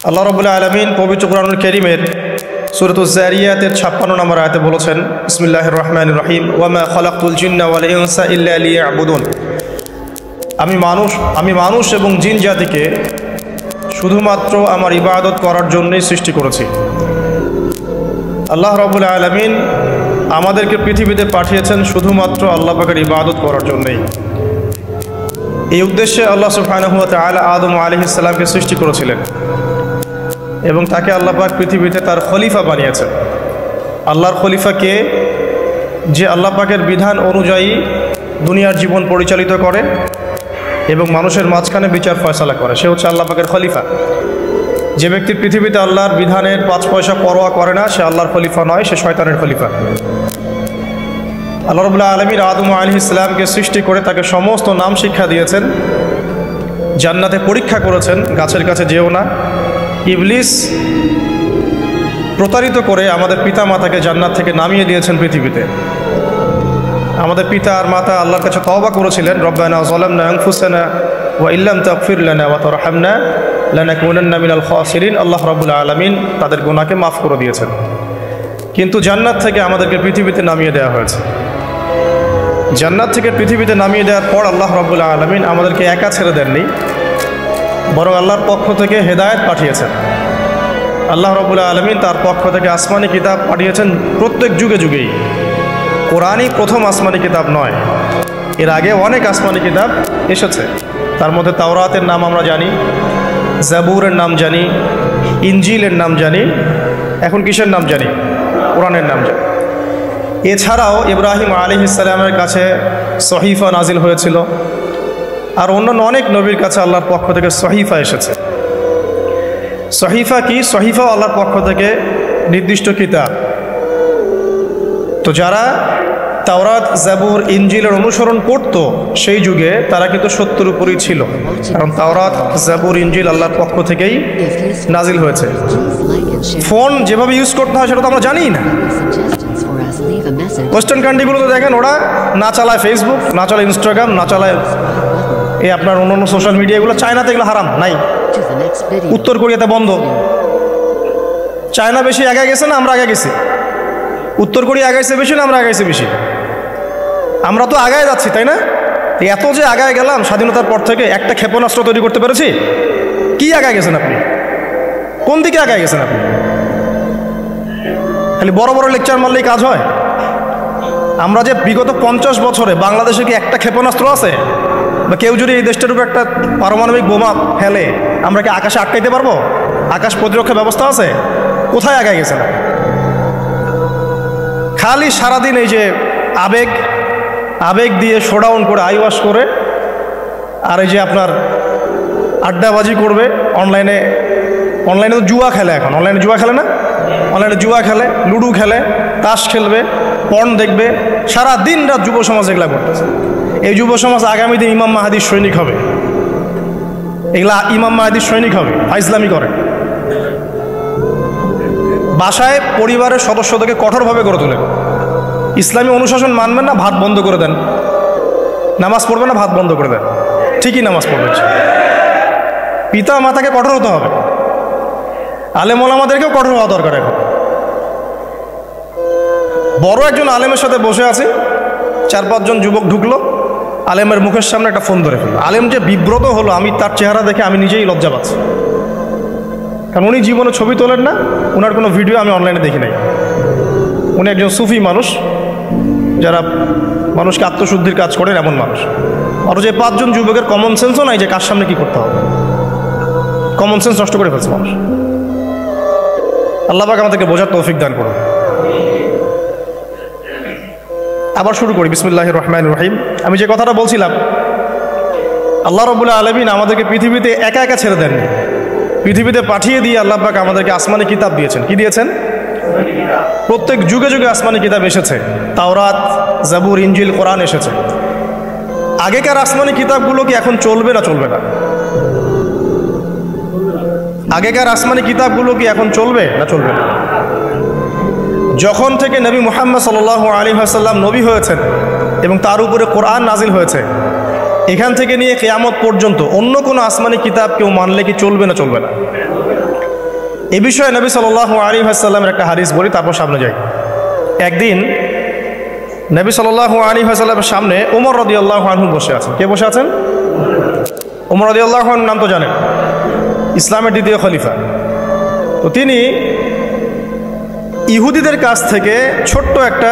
আল্লাহ রাব্বুল আলামিন পবিত্র কোরআনুল কারীমের সূরাতুজ জারিয়াতের 56 নম্বর আয়াতে বলেছেন, বিসমিল্লাহির রহমানির রহিম, ওয়া মা খালাকতুল জিন্না ওয়াল ইনসা ইল্লা লিয়াবুদুন। আমি মানুষ এবং জিন জাতিকে শুধুমাত্র আমার ইবাদত করার জন্যই সৃষ্টি করেছি। আল্লাহ রাব্বুল আলামিন আমাদেরকে পৃথিবীতে পাঠিয়েছেন শুধুমাত্র আল্লাহ পাকের ইবাদত করার জন্যই। এই উদ্দেশ্যে আল্লাহ সুবহানাহু ওয়া তাআলা আদম আলাইহিস সালামকে সৃষ্টি করেছিলেন এবং তাকে আল্লাহ পাক পৃথিবীতে তার খলিফা বানিয়েছেন। আল্লাহর খলিফাকে যে আল্লাহ পাকের বিধান অনুযায়ী দুনিয়ার জীবন পরিচালিত করে এবং মানুষের মাঝখানে বিচার ফয়সালা করে, সে হচ্ছে আল্লাহ পাকের খলিফা। যে ব্যক্তি পৃথিবীতে আল্লাহর বিধানের 5 পয়সা পরোয়া করে না, সে আল্লাহর খলিফা নয়, সে শয়তানের খলিফা। আল্লাহ রাব্বুল আলামিন আদম আলাইহিস সালামকে সৃষ্টি করে তাকে সমস্ত নাম শিক্ষা দিয়েছেন, জান্নাতে পরীক্ষা করেছেন, গাছের কাছে যেও না। ইবলিস প্রতারিত করে আমাদের পিতা মাতাকে জান্নাত থেকে নামিয়ে দিয়েছেন পৃথিবীতে। আমাদের পিতা আর মাতা আল্লাহর কাছে তওবা করেছিলেন, রব্বানা যালামনা আনফুসানা ওয়া ইল্লাম তাগফির লানা ওয়া তারহামনা লানাকুনান্না মিনাল খাসিরিন। আল্লাহ রাব্বুল আলামিন তাদের গুনাহকে মাফ করে দিয়েছেন, কিন্তু জান্নাত থেকে আমাদেরকে পৃথিবীতে নামিয়ে দেওয়া হয়েছে। জান্নাত থেকে পৃথিবীতে নামিয়ে দেওয়ার পর আল্লাহ রাব্বুল আলামিন আমাদেরকে একা ছেড়ে দেননি, বরং আল্লাহর পক্ষ থেকে হেদায়েত পাঠিয়েছেন। আল্লাহ রাব্বুল আলামিন তার পক্ষ থেকে আসমানি কিতাব পাঠিয়েছেন প্রত্যেক যুগে যুগেই। কোরআনই প্রথম আসমানি কিতাব নয়, এর আগে অনেক আসমানি কিতাব এসেছে। তার মধ্যে তাওরাতের নাম আমরা জানি, জাবুরের নাম জানি, ইনজিলের নাম জানি, এখন কিসের নাম জানি? কোরআনের নাম জানি। এছাড়াও ইব্রাহিম আলাইহিস সালামের কাছে সহিফা নাজিল হয়েছিল, আর অন্যান্য অনেক নবীর কাছে আল্লাহর পক্ষ থেকে সহিফা এসেছে। সহিফা কি? সহিফা আল্লাহর পক্ষ থেকে নির্দিষ্ট কিতাব। তো যারা তাওরাত, জাবুর, ইনজিলের অনুসরণ করত সেই যুগে, তারা কিন্তু সত্যের উপরই ছিল, কারণ তাওরাত, জাবুর, ইনজিল আল্লাহর পক্ষ থেকেই নাজিল হয়েছে। ফোন যেভাবে ইউজ করতে হয় সেটা তো আমরা জানিই না। ওয়েস্টার্ন কান্ট্রিগুলোতে দেখেন, ওরা না চালায় ফেসবুক, না চালায় ইনস্টাগ্রাম, না চালায় এই আপনার অন্যান্য সোশ্যাল মিডিয়াগুলো। চায়নাতে এগুলো হারাম, নাই। উত্তর কোরিয়াতে বন্ধ। চায়না বেশি আগে গেছে না আমরা আগে গেছি? উত্তর কোরিয়া আগাইছে বেশি না আমরা আগাইছি বেশি? আমরা তো আগায় যাচ্ছি, তাই না? এত যে আগায় গেলাম স্বাধীনতার পর থেকে, একটা ক্ষেপণাস্ত্র তৈরি করতে পেরেছি? কি আগায় গেছেন আপনি? কোন দিকে আগায় গেছেন আপনি? খালি বড় বড় লেকচার মারলেই কাজ হয়? আমরা যে বিগত 50 বছরে বাংলাদেশে কি একটা ক্ষেপণাস্ত্র আছে? বা কেউ যদি এই দেশটার উপর একটা পারমাণবিক বোমা ফেলে, আমরা কি আকাশে আটকাইতে পারবো? আকাশ প্রতিরক্ষা ব্যবস্থা আছে? কোথায় আগায় গেছেন? খালি সারাদিন এই যে আবেগ দিয়ে শোডাউন করে, আইওয়াশ করে, আর এই যে আপনার আড্ডাবাজি করবে অনলাইনে তো জুয়া খেলে। এখন অনলাইনে জুয়া খেলে না? অনলাইনে জুয়া খেলে, লুডো খেলে, তাস খেলবে, পর্ন দেখবে, সারা দিন রাত যুব সমাজ এগুলা করতেছে। এই যুব সমাজ আগামী দিন ইমাম মাহাদির সৈনিক হবে। এগুলা ইমাম মাহাদির সৈনিক হবে, ফাইজলামি করে। বাসায় পরিবারের সদস্যদেরকে কঠোরভাবে গড়ে তোলে। ইসলামী অনুশাসন মানবেন না, ভাত বন্ধ করে দেন। নামাজ পড়বে না, ভাত বন্ধ করে দেন। ঠিকই নামাজ পড়বে। পিতা মাতাকে কঠোর হতে হবে, আলেম ওলামাদেরকেও কঠোর হওয়া দরকার। এখন বড় একজন আলেমের সাথে বসে আছি, 4-5 জন যুবক ঢুকলো, আলেমের মুখের সামনে একটা ফোন ধরে ফেললো। আলেম যে বিব্রত হলো, আমি তার চেহারা দেখে আমি নিজেই লজ্জা পাচ্ছি, কারণ উনি জীবনে ছবি তোলেন না, ওনার কোনো ভিডিও আমি অনলাইনে দেখি নাই। উনি একজন সুফি মানুষ, যারা মানুষকে আত্মশুদ্ধির কাজ করেন এমন মানুষ। আর যে 5 জন যুবকের কমন সেন্সও নাই যে কার সামনে কি করতে হবে। কমন সেন্স নষ্ট করে ফেলছে মানুষ। আল্লাহ পাক আমাদেরকে বোঝার তৌফিক দান করুন। আবার শুরু করি, বিসমিল্লাহির রহমানির রহিম। আমি যে কথাটা বলছিলাম, আল্লাহ রাব্বুল আলামিন আমাদেরকে পৃথিবীতে একা একা ছেড়ে দেননি, পৃথিবীতে পাঠিয়ে দিয়ে আল্লাহ পাক আমাদেরকে আসমানি কিতাব দিয়েছেন। কি দিয়েছেন? প্রত্যেক যুগে যুগে আসমানি কিতাব এসেছে। তাওরাত, জাবুর, ইনজিল, কোরআন এসেছে। আগেকার আসমানি কিতাবগুলো কি এখন চলবে না চলবে না? আগেকার আসমানি কিতাবগুলো কি এখন চলবে না চলবে না? যখন থেকে নবী মুহাম্মদ সাল্লাল্লাহু আলাইহি ওয়াসাল্লাম নবী হয়েছেন এবং তার উপরে কোরআন নাজিল হয়েছে, এখান থেকে নিয়ে কিয়ামত পর্যন্ত অন্য কোনো আসমানি কিতাব কেউ মানলে কি চলবে না চলবে না? এই বিষয়ে নবী সাল্লাল্লাহু আলাইহি ওয়াসাল্লামের একটা হাদিস বলি, তারপর সামনে যাই। একদিন নবী সাল্লাল্লাহু আলাইহি ওয়াসাল্লামের সামনে ওমর রাদিয়াল্লাহু আনহু বসে আছেন। কে বসে আছেন? ওমর রাদিয়াল্লাহু আনহুর নাম তো জানেন, ইসলামের দ্বিতীয় খলিফা। তো তিনি ইহুদিদের কাছ থেকে ছোট্ট একটা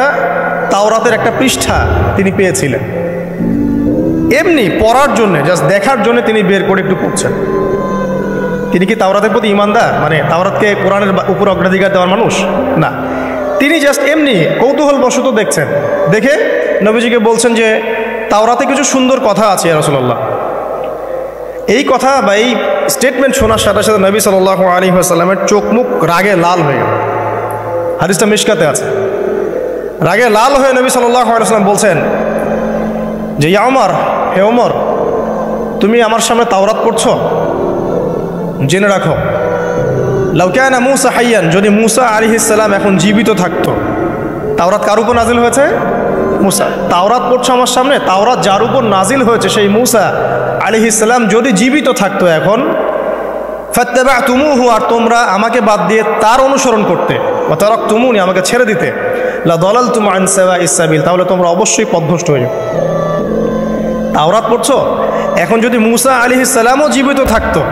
তাওরাতের একটা পৃষ্ঠা তিনি পেয়েছিলেন, এমনি পড়ার জন্য, জাস্ট দেখার জন্য তিনি বের করে একটু পড়ছেন। তিনি কি তাওরাতের প্রতি ইমানদার, মানে তাওরাতকে কোরআনের উপর অগ্রাধিকার দেওয়ার মানুষ না? তিনি জাস্ট এমনি কৌতূহলবশত দেখছেন, দেখে নবীজিকে বলছেন যে তাওরাতে কিছু সুন্দর কথা আছে ইয়া রাসূলুল্লাহ। এই কথা বা এই স্টেটমেন্ট শোনার সাথে সাথে নবী সাল্লাল্লাহু আলাইহি ওয়াসাল্লামের চোখ মুখ রাগে লাল হয়ে গেল। হাদিসটা মিশকাতে আছে। রাগে লাল হয়ে নবী সাল্লাল্লাহু আলাইহি ওয়াসাল্লাম বলছেন যে ইয়া ওমর, হে ওমর, তুমি আমার সামনে তাওরাত পড়ছো? জেনে রাখো, লাউ কানা মূসা হাইয়ান, যদি মূসা আলাইহিস সালাম এখন জীবিত থাকতো। তাওরাত কার উপর নাজিল হয়েছে? মূসা। তাওরাত পড়ছো আমার সামনে, তাওরাত যার উপর নাজিল হয়েছে সেই মূসা আলাইহিস সালাম যদি জীবিত থাকতো এখন, ফাত্তাবা'তুমুহু, আর তোমরা আমাকে বাদ দিয়ে তার অনুসরণ করতে, ওয়া তারাকতুমুনি, আমাকে ছেড়ে দিতে, লা দালালতুম আন সাওয়াইস সাবিল, তাহলে তোমরা অবশ্যই পথভ্রষ্ট হয়ে যাবে। তাওরাত পড়ছো, এখন যদি মূসা আলাইহিস সালামও জীবিত থাকতো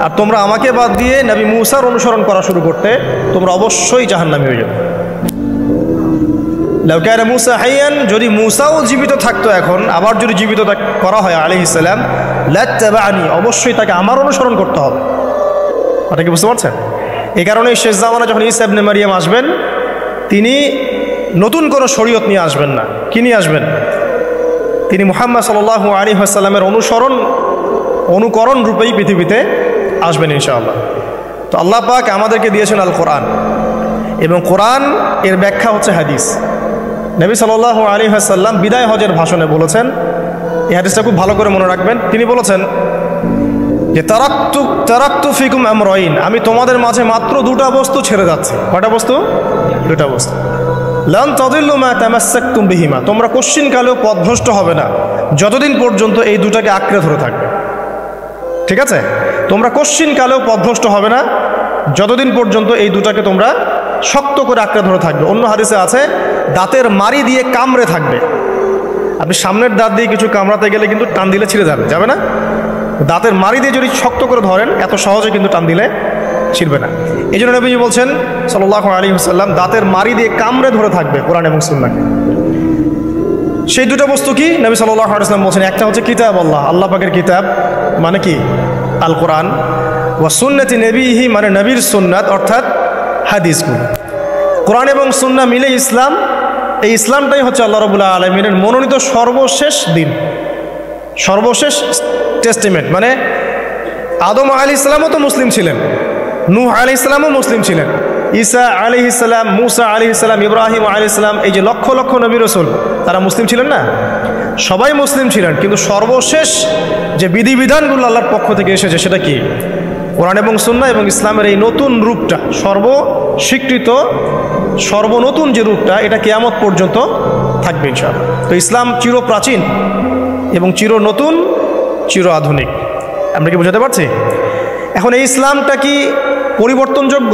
আর তোমরা আমাকে বাদ দিয়ে নবী মূসার অনুসরণ করা শুরু করতে, তোমরা অবশ্যই জাহান্নামী হয়ে যাবে। লাউ কানা মূসা হাইয়ান, যদি মূসাও জীবিত থাকতো এখন, আবার যদি জীবিত করা হয় আলাইহিস সালাম, লাত্তাবা'নি, অবশ্যই তাকে আমার অনুসরণ করতে হবে। এটা কি বুঝতে পারছেন? এই কারণে শেষ জামানা যখন ঈসা ইবনে মারিয়াম আসবেন, তিনি নতুন কোনো শরীয়ত নিয়ে আসবেন না। কি নিয়ে আসবেন? তিনি মুহাম্মদ সাল্লাল্লাহু আলাইহি ওয়াসাল্লামের অনুকরণ রূপেই পৃথিবীতে আসবেন ইনশাআল্লাহ। তো আল্লাহ পাক আমাদেরকে দিয়েছেন আল কোরআন, এবং কোরআন এর ব্যাখ্যা হচ্ছে হাদিস। নবী সাল্লাল্লাহু আলাইহি ওয়াসাল্লাম বিদায় হজের ভাষণে বলেছেন, এই হাদিসটা খুব ভালো করে মনে রাখবেন। তিনি বলেছেন যে তারাকতু ফিকুম আমরাইন, আমি তোমাদের মাঝে মাত্র দুটা বস্তু ছেড়ে যাচ্ছি। কয়টা বস্তু? দুটা বস্তু। লান তাদিল্লু মা তামাসসাকতুম বিহিমা, তোমরা কোশ্চিনকালেও পথভ্রষ্ট হবে না যতদিন পর্যন্ত এই দুটাকে আঁকড়ে ধরে থাকবে। ঠিক আছে? তোমরা কোশ্চিনকালেও পথভ্রষ্ট হবে না যতদিন পর্যন্ত এই দুটাকে তোমরা শক্ত করে আঁকড়ে ধরে থাকবে। অন্য হাদিসে আছে দাঁতের মারি দিয়ে কামড়ে থাকবে। আপনি সামনের দাঁত দিয়ে কিছু কামড়াতে গেলে কিন্তু টান দিলে ছিঁড়ে যাবে না? দাঁতের মারি দিয়ে যদি শক্ত করে ধরেন, এত সহজে কিন্তু টান দিলে ছিঁড়বে না। এই জন্য নবীজি বলছেন সাল্লাল্লাহু আলাইহি ওয়াসাল্লাম, দাঁতের মারি দিয়ে কামড়ে ধরে থাকবে কোরআন এবং সুন্নাহকে। সেই দুটো বস্তু কি? নবী সাল্লাল্লাহু আলাইহি ওয়াসাল্লাম বলছেন, একটা হচ্ছে কিতাব আল্লাহ, আল্লাহ পাকের কিতাব, মানে কি? আল কোরআন। ওয়া সুন্নতি নবীহি, মানে নবীর সুন্নাত, অর্থাৎ হাদিসগুলো। কোরআন এবং সুন্নাহ মিলে ইসলাম। এই ইসলামটাই হচ্ছে আল্লাহ রাব্বুল আলামিনের মনোনীত সর্বশেষ দিন, সর্বশেষ টেস্টিমেন্ট। মানে আদম আলাইহিস সালামও তো মুসলিম ছিলেন, নূহ আলাইহিস সালামও মুসলিম ছিলেন, ঈসা আলাইহিস সালাম, মূসা আলাইহিস সালাম, ইব্রাহিম আলাইহিস সালাম, এই যে লক্ষ লক্ষ নবী রাসূল, তারা মুসলিম ছিলেন না? সবাই মুসলিম ছিলেন, কিন্তু সর্বশেষ যে বিধিবিধানগুলো আল্লাহর পক্ষ থেকে এসেছে সেটা কি? কোরআন এবং সুন্নাহ এবং ইসলামের এই নতুন রূপটা, সর্বস্বীকৃত সর্বনতুন যে রূপটা, এটা কিয়ামত পর্যন্ত থাকবে ইনশাআল্লাহ। তো ইসলাম চির প্রাচীন এবং চির নতুন, চির আধুনিক। আমরা কি বোঝাতে পারছি? এখন এই ইসলামটা কি পরিবর্তনযোগ্য?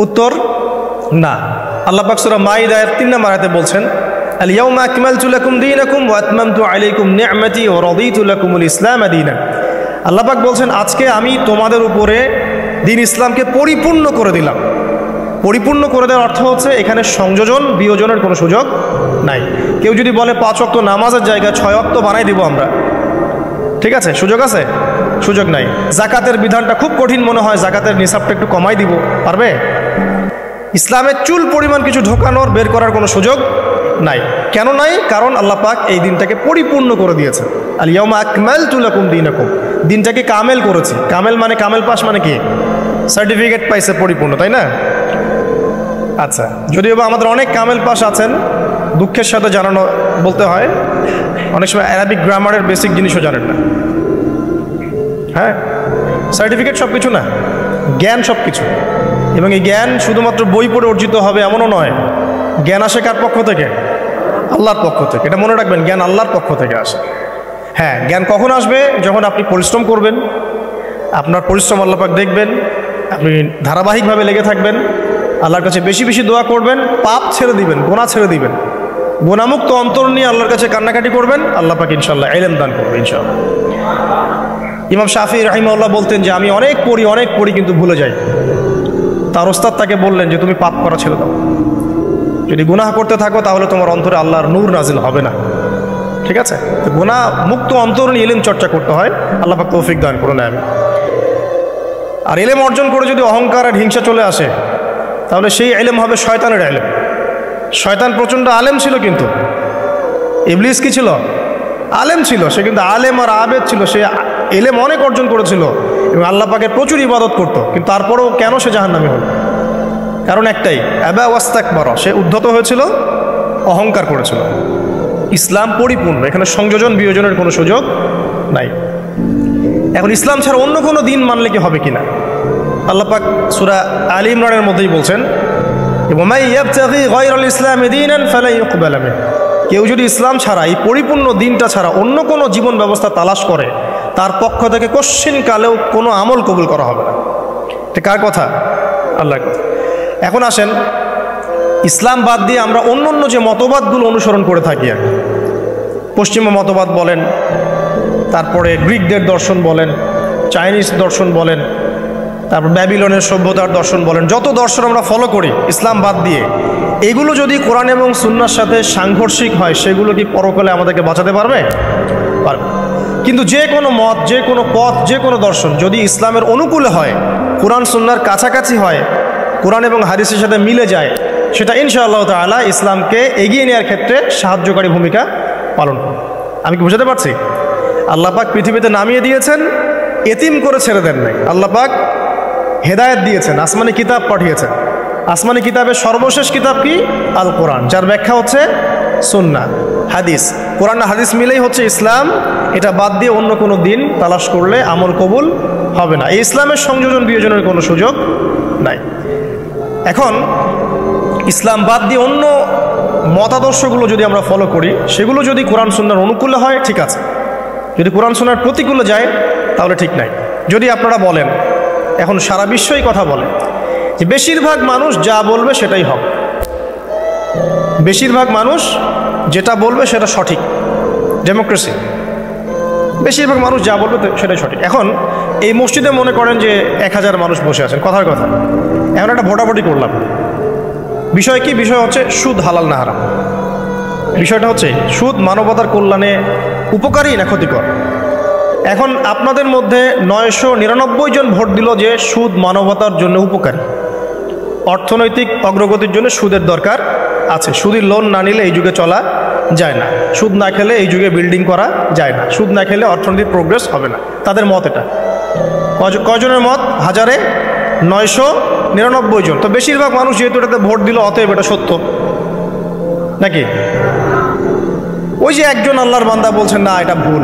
উত্তর না। আল্লাহ পাক সূরা মাইদার 3 নম্বর আয়াতে বলছেন, আল ইয়াউমা আকমালতু লাকুম দীনাকুম ওয়া আতমামতু আলাইকুম নি'মাতি ওয়া রাদিতু লাকুমুল ইসলাম দীনান। আল্লাহ পাক বলছেন, আজকে আমি তোমাদের উপরে দিন ইসলামকে পরিপূর্ণ করে দিলাম। পরিপূর্ণ করে দেওয়ার অর্থ হচ্ছে এখানে সংযোজন বিয়োজনের কোনো সুযোগ নাই। কেউ যদি বলে 5 ওয়াক্ত নামাজের জায়গায় 6 ওয়াক্ত বানাই দিব আমরা, ঠিক আছে? সুযোগ আছে? সুযোগ নাই। জাকাতের বিধানটা খুব কঠিন মনে হয়, জাকাতের নিসাবটা একটু কমাই দিব, পারবে? ইসলামের চুল পরিমাণ কিছু ঢোকানোর, বের করার কোনো সুযোগ নাই। কেন নাই? কারণ আল্লাহ পাক এই দিনটাকে পরিপূর্ণ করে দিয়েছে। আল ইয়াউমা আকমালতু লাকুম দীনাকুম, দিনটাকে কামেল করেছি। কামেল মানে কামেল পাস মানে কি? সার্টিফিকেট পাইছে পরিপূর্ণ, তাই না? আচ্ছা, যদিও বা আমাদের অনেক কামেল পাস আছেন, দুঃখের সাথে জানানো বলতে হয়, অনেক সময় অ্যারাবিক গ্রামারের বেসিক জিনিসও জানেন না। হ্যাঁ, সার্টিফিকেট সব কিছু না, জ্ঞান সব কিছু। এবং এই জ্ঞান শুধুমাত্র বই পড়ে অর্জিত হবে এমনও নয়। জ্ঞান আসে কার পক্ষ থেকে? আল্লাহর পক্ষ থেকে। এটা মনে রাখবেন, জ্ঞান আল্লাহর পক্ষ থেকে আসে। হ্যাঁ, জ্ঞান কখন আসবে? যখন আপনি পরিশ্রম করবেন, আপনার পরিশ্রম আল্লাহ পাক দেখবেন, আপনি ধারাবাহিকভাবে লেগে থাকবেন, আল্লাহর কাছে বেশি বেশি দোয়া করবেন, পাপ ছেড়ে দিবেন, গুনাহ ছেড়ে দিবেন, গুনাহমুক্ত অন্তর নিয়ে আল্লাহর কাছে কান্নাকাটি করবেন, আল্লাহ পাক ইনশাআল্লাহ ইলম দান করবে ইনশাআল্লাহ। ইমাম শাফি রাহিমাহুল্লাহ বলতেন যে আমি অনেক পড়ি কিন্তু ভুলে যাই। তার ওস্তাদ তাকে বললেন যে তুমি পাপ করা ছেড়ে দাও, যদি গুনাহ করতে থাকো তাহলে তোমার অন্তরে আল্লাহর নূর নাজিল হবে না। ঠিক আছে, তো গুনাহ মুক্ত অন্তর নিয়ে ইলম চর্চা করতে হয়। আল্লাহ পাক তৌফিক দান করুন আমিন। আর ইলম অর্জন করে যদি অহংকার আর হিংসা চলে আসে তাহলে সেই ইলম হবে শয়তানের ইলম। শয়তান প্রচণ্ড আলেম ছিল, কিন্তু ইবলিস কি ছিল? আলেম ছিল। সে কিন্তু আলেম আর আবেদ ছিল, সে ইলম অনেক অর্জন করেছিল এবং আল্লাহ পাকের প্রচুর ইবাদত করত, কিন্তু তারপরেও কেন সে জাহান্নামী হল? কারণ একটাই, আবা ওয়াস্তাকবারা, সে উদ্ধত হয়েছিল, অহংকার করেছিল। ইসলাম পরিপূর্ণ, এখানে সংযোজন বিয়োজনের কোনো সুযোগ নাই। এখন ইসলাম ছাড়া অন্য কোনো দিন মানলে কি হবে কিনা? আল্লাহ পাক সূরা আলী ইমরানের মধ্যেই বলছেন, ওয়ামাই ইয়াবতাগি গায়রাল ইসলামি দীনান ফালা ইউকবাল মিনহু, কেউ যদি ইসলাম ছাড়া, এই পরিপূর্ণ দিনটা ছাড়া অন্য কোনো জীবন ব্যবস্থা তালাশ করে, তার পক্ষ থেকে কোশ্চিন কালেও কোনো আমল কবুল করা হবে না। এটা কার কথা? আল্লাহর কথা। এখন আসেন, ইসলাম বাদ দিয়ে আমরা অন্য অন্য যে মতবাদগুলো অনুসরণ করে থাকি, পশ্চিমা মতবাদ বলেন, তারপরে গ্রিকদের দর্শন বলেন, চাইনিজ দর্শন বলেন, তারপর ব্যাবিলনের সভ্যতার দর্শন বলেন, যত দর্শন আমরা ফলো করি ইসলাম বাদ দিয়ে, এগুলো যদি কোরআন এবং সুন্নাহর সাথে সাংঘর্ষিক হয়, সেগুলো কি পরকালে আমাদেরকে বাঁচাতে পারবে? পারবে। কিন্তু যে কোনো মত, যে কোনো পথ, যে কোনো দর্শন যদি ইসলামের অনুকূলে হয়, কোরআন সুন্নাহর কাছাকাছি হয়, কোরআন এবং হাদিসের সাথে মিলে যায়, সেটা ইনশাআল্লাহ তাআলা ইসলামকে এগিয়ে নেওয়ার ক্ষেত্রে সাহায্যকারী ভূমিকা পালন করবে। আমি কি বুঝাতে পারছি? আল্লাহ পাক পৃথিবীতে নামিয়ে দিয়েছেন, এতিম করে ছেড়ে দেন নাই। আল্লাহ পাক হেদায়েত দিয়েছেন, আসমানি কিতাব পাঠিয়েছেন। আসমানি কিতাবের সর্বশেষ কিতাব কি? আল কোরআন, যার ব্যাখ্যা হচ্ছে সুন্নাহ, হাদিস। কোরআন আর হাদিস মিলেই হচ্ছে ইসলাম। এটা বাদ দিয়ে অন্য কোনো দিন তালাশ করলে আমল কবুল হবে না। এই ইসলামের সংযোজন বিয়োজনের কোনো সুযোগ নাই। এখন ইসলাম বাদ দিয়ে অন্য মতাদর্শগুলো যদি আমরা ফলো করি, সেগুলো যদি কোরআন সুন্নাহর অনুকূলে হয় ঠিক আছে, যদি কোরআন সুন্নাহর প্রতিকূলে যায় তাহলে ঠিক নাই। যদি আপনারা বলেন, এখন সারা বিশ্বই কথা বলে যে বেশিরভাগ মানুষ যা বলবে সেটাই হবে, বেশিরভাগ মানুষ যেটা বলবে সেটা সঠিক, ডেমোক্রেসি, বেশিরভাগ মানুষ যা বলবে সেটাই সঠিক। এখন এই মসজিদে মনে করেন যে 1000 মানুষ বসে আছেন, কথার কথা, এখন একটা ভোটাভুটি করলাম, বিষয় কি? বিষয় হচ্ছে সুদ হালাল না হারাম। বিষয়টা হচ্ছে সুদ মানবতার কল্যাণে উপকারী না ক্ষতিকর। এখন আপনাদের মধ্যে 999 জন ভোট দিল যে সুদ মানবতার জন্য উপকারী, অর্থনৈতিক অগ্রগতির জন্য সুদের দরকার আছে, সুদের লোন না নিলে এই যুগে চলা যায় না, সুদ না খেলে এই যুগে বিল্ডিং করা যায় না, সুদ না খেলে অর্থনৈতিক প্রোগ্রেস হবে না। তাদের মত এটা। কয়জনের মত? 1999 জন। তো বেশিরভাগ মানুষ যেহেতু এটাতে ভোট দিল, অতএব এটা সত্য নাকি? ওই যে একজন আল্লাহর বান্দা বলছেন না এটা ভুল,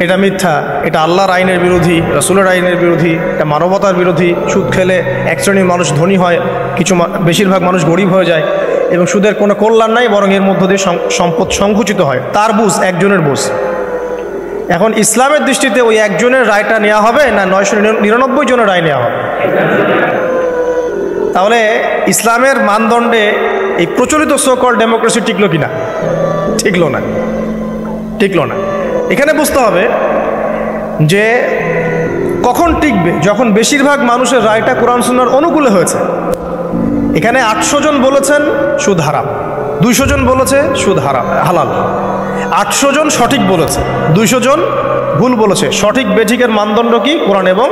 এটা মিথ্যা, এটা আল্লাহর আইনের বিরোধী, রাসূলের আইনের বিরোধী, এটা মানবতার বিরোধী, সুদ খেলে এক শ্রেণীর মানুষ ধনী হয়, বেশিরভাগ মানুষ গরিব হয়ে যায় এবং সুদের কোনো কল্যাণ নাই, বরং এর মধ্য দিয়ে সম্পদ সংকুচিত হয়। তার বুঝ, একজনের বুঝ। এখন ইসলামের দৃষ্টিতে ওই একজনের রায়টা নেওয়া হবে না 999 জনের রায় নেওয়া হবে? তাহলে ইসলামের মানদণ্ডে এই প্রচলিত সো-কল্ড ডেমোক্রেসি টিকলো কিনা? টিকলো না, টিকলো না। এখানে বুঝতে হবে যে কখন টিকবে, যখন বেশিরভাগ মানুষের রায়টা কোরআন সুন্নাহর অনুকূলে হয়েছে। এখানে 800 জন বলেছেন সুদ হারাম, 200 জন বলেছে সুদ হারাম হালাল, 800 জন সঠিক বলেছে, 200 জন ভুল বলেছে। সঠিক বেঠিকের মানদণ্ড কি? কোরআন এবং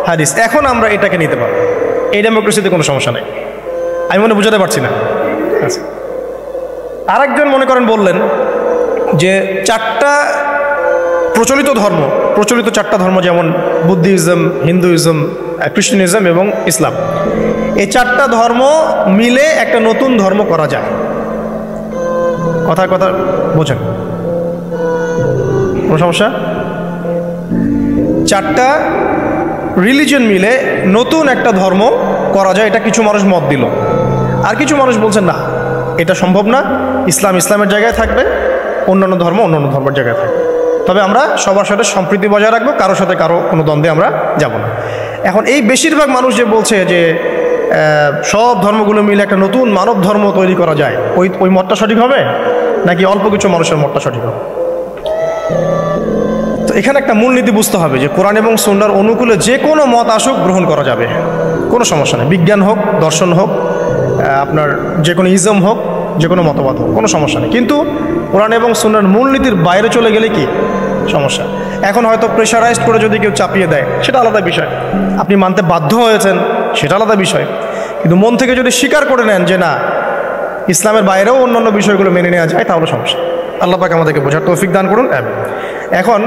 হাদিস। এখন আমরা এটাকে নিতে পারবো, এই ডেমোক্রেসিতে কোনো সমস্যা নেই। আমি মনে বুঝাতে পারছি না? আচ্ছা, আরেকজন মনে করেন বললেন যে 4টা প্রচলিত ধর্ম, প্রচলিত 4টা ধর্ম যেমন বুদ্ধিজম, হিন্দুইজম, খ্রিস্টানিজম এবং ইসলাম, এই 4টা ধর্ম মিলে একটা নতুন ধর্ম করা যায়। কথার কথা বোঝেন? কোনো সমস্যা? 4টা রিলিজন মিলে নতুন একটা ধর্ম করা যায়, এটা কিছু মানুষ মত দিল। আর কিছু মানুষ বলছেন না, এটা সম্ভব না, ইসলাম ইসলামের জায়গায় থাকবে, অন্যান্য ধর্ম অন্যান্য ধর্মের জায়গায় থাকবে। তবে আমরা সবার সাথে সম্প্রীতি বজায় রাখবো, কারোর সাথে কারো কোনো দ্বন্দ্বে আমরা যাব না। এখন এই বেশিরভাগ মানুষ যে বলছে যে সব ধর্মগুলো মিলে একটা নতুন মানব ধর্ম তৈরি করা যায়, ওই মতটা সঠিক হবে নাকি অল্প কিছু মানুষের মতটা সঠিক হবে? তো এখানে একটা মূলনীতি বুঝতে হবে যে কোরআন এবং সুন্নাহর অনুকূলে যে কোনো মত আসুক গ্রহণ করা যাবে, কোনো সমস্যা নেই। বিজ্ঞান হোক, দর্শন হোক, আপনার যে কোনো ইজম হোক, যে কোনো মতবাদ হোক, কোনো সমস্যা নেই। কিন্তু কোরআন এবং সুন্নাহর মূলনীতির বাইরে চলে গেলে কি সমস্যা? এখন হয়তো প্রেশারাইজড করে যদি কেউ চাপিয়ে দেয় সেটা আলাদা বিষয়, আপনি মানতে বাধ্য হয়েছেন সেটা আলাদা বিষয়। কিন্তু মন থেকে যদি স্বীকার করে নেন যে না, ইসলামের বাইরেও অন্যান্য বিষয়গুলো মেনে নেওয়া যায়, তাহলে সমস্যা। আল্লাহ পাক আমাদেরকে বোঝার তৌফিক দান করুন। এখন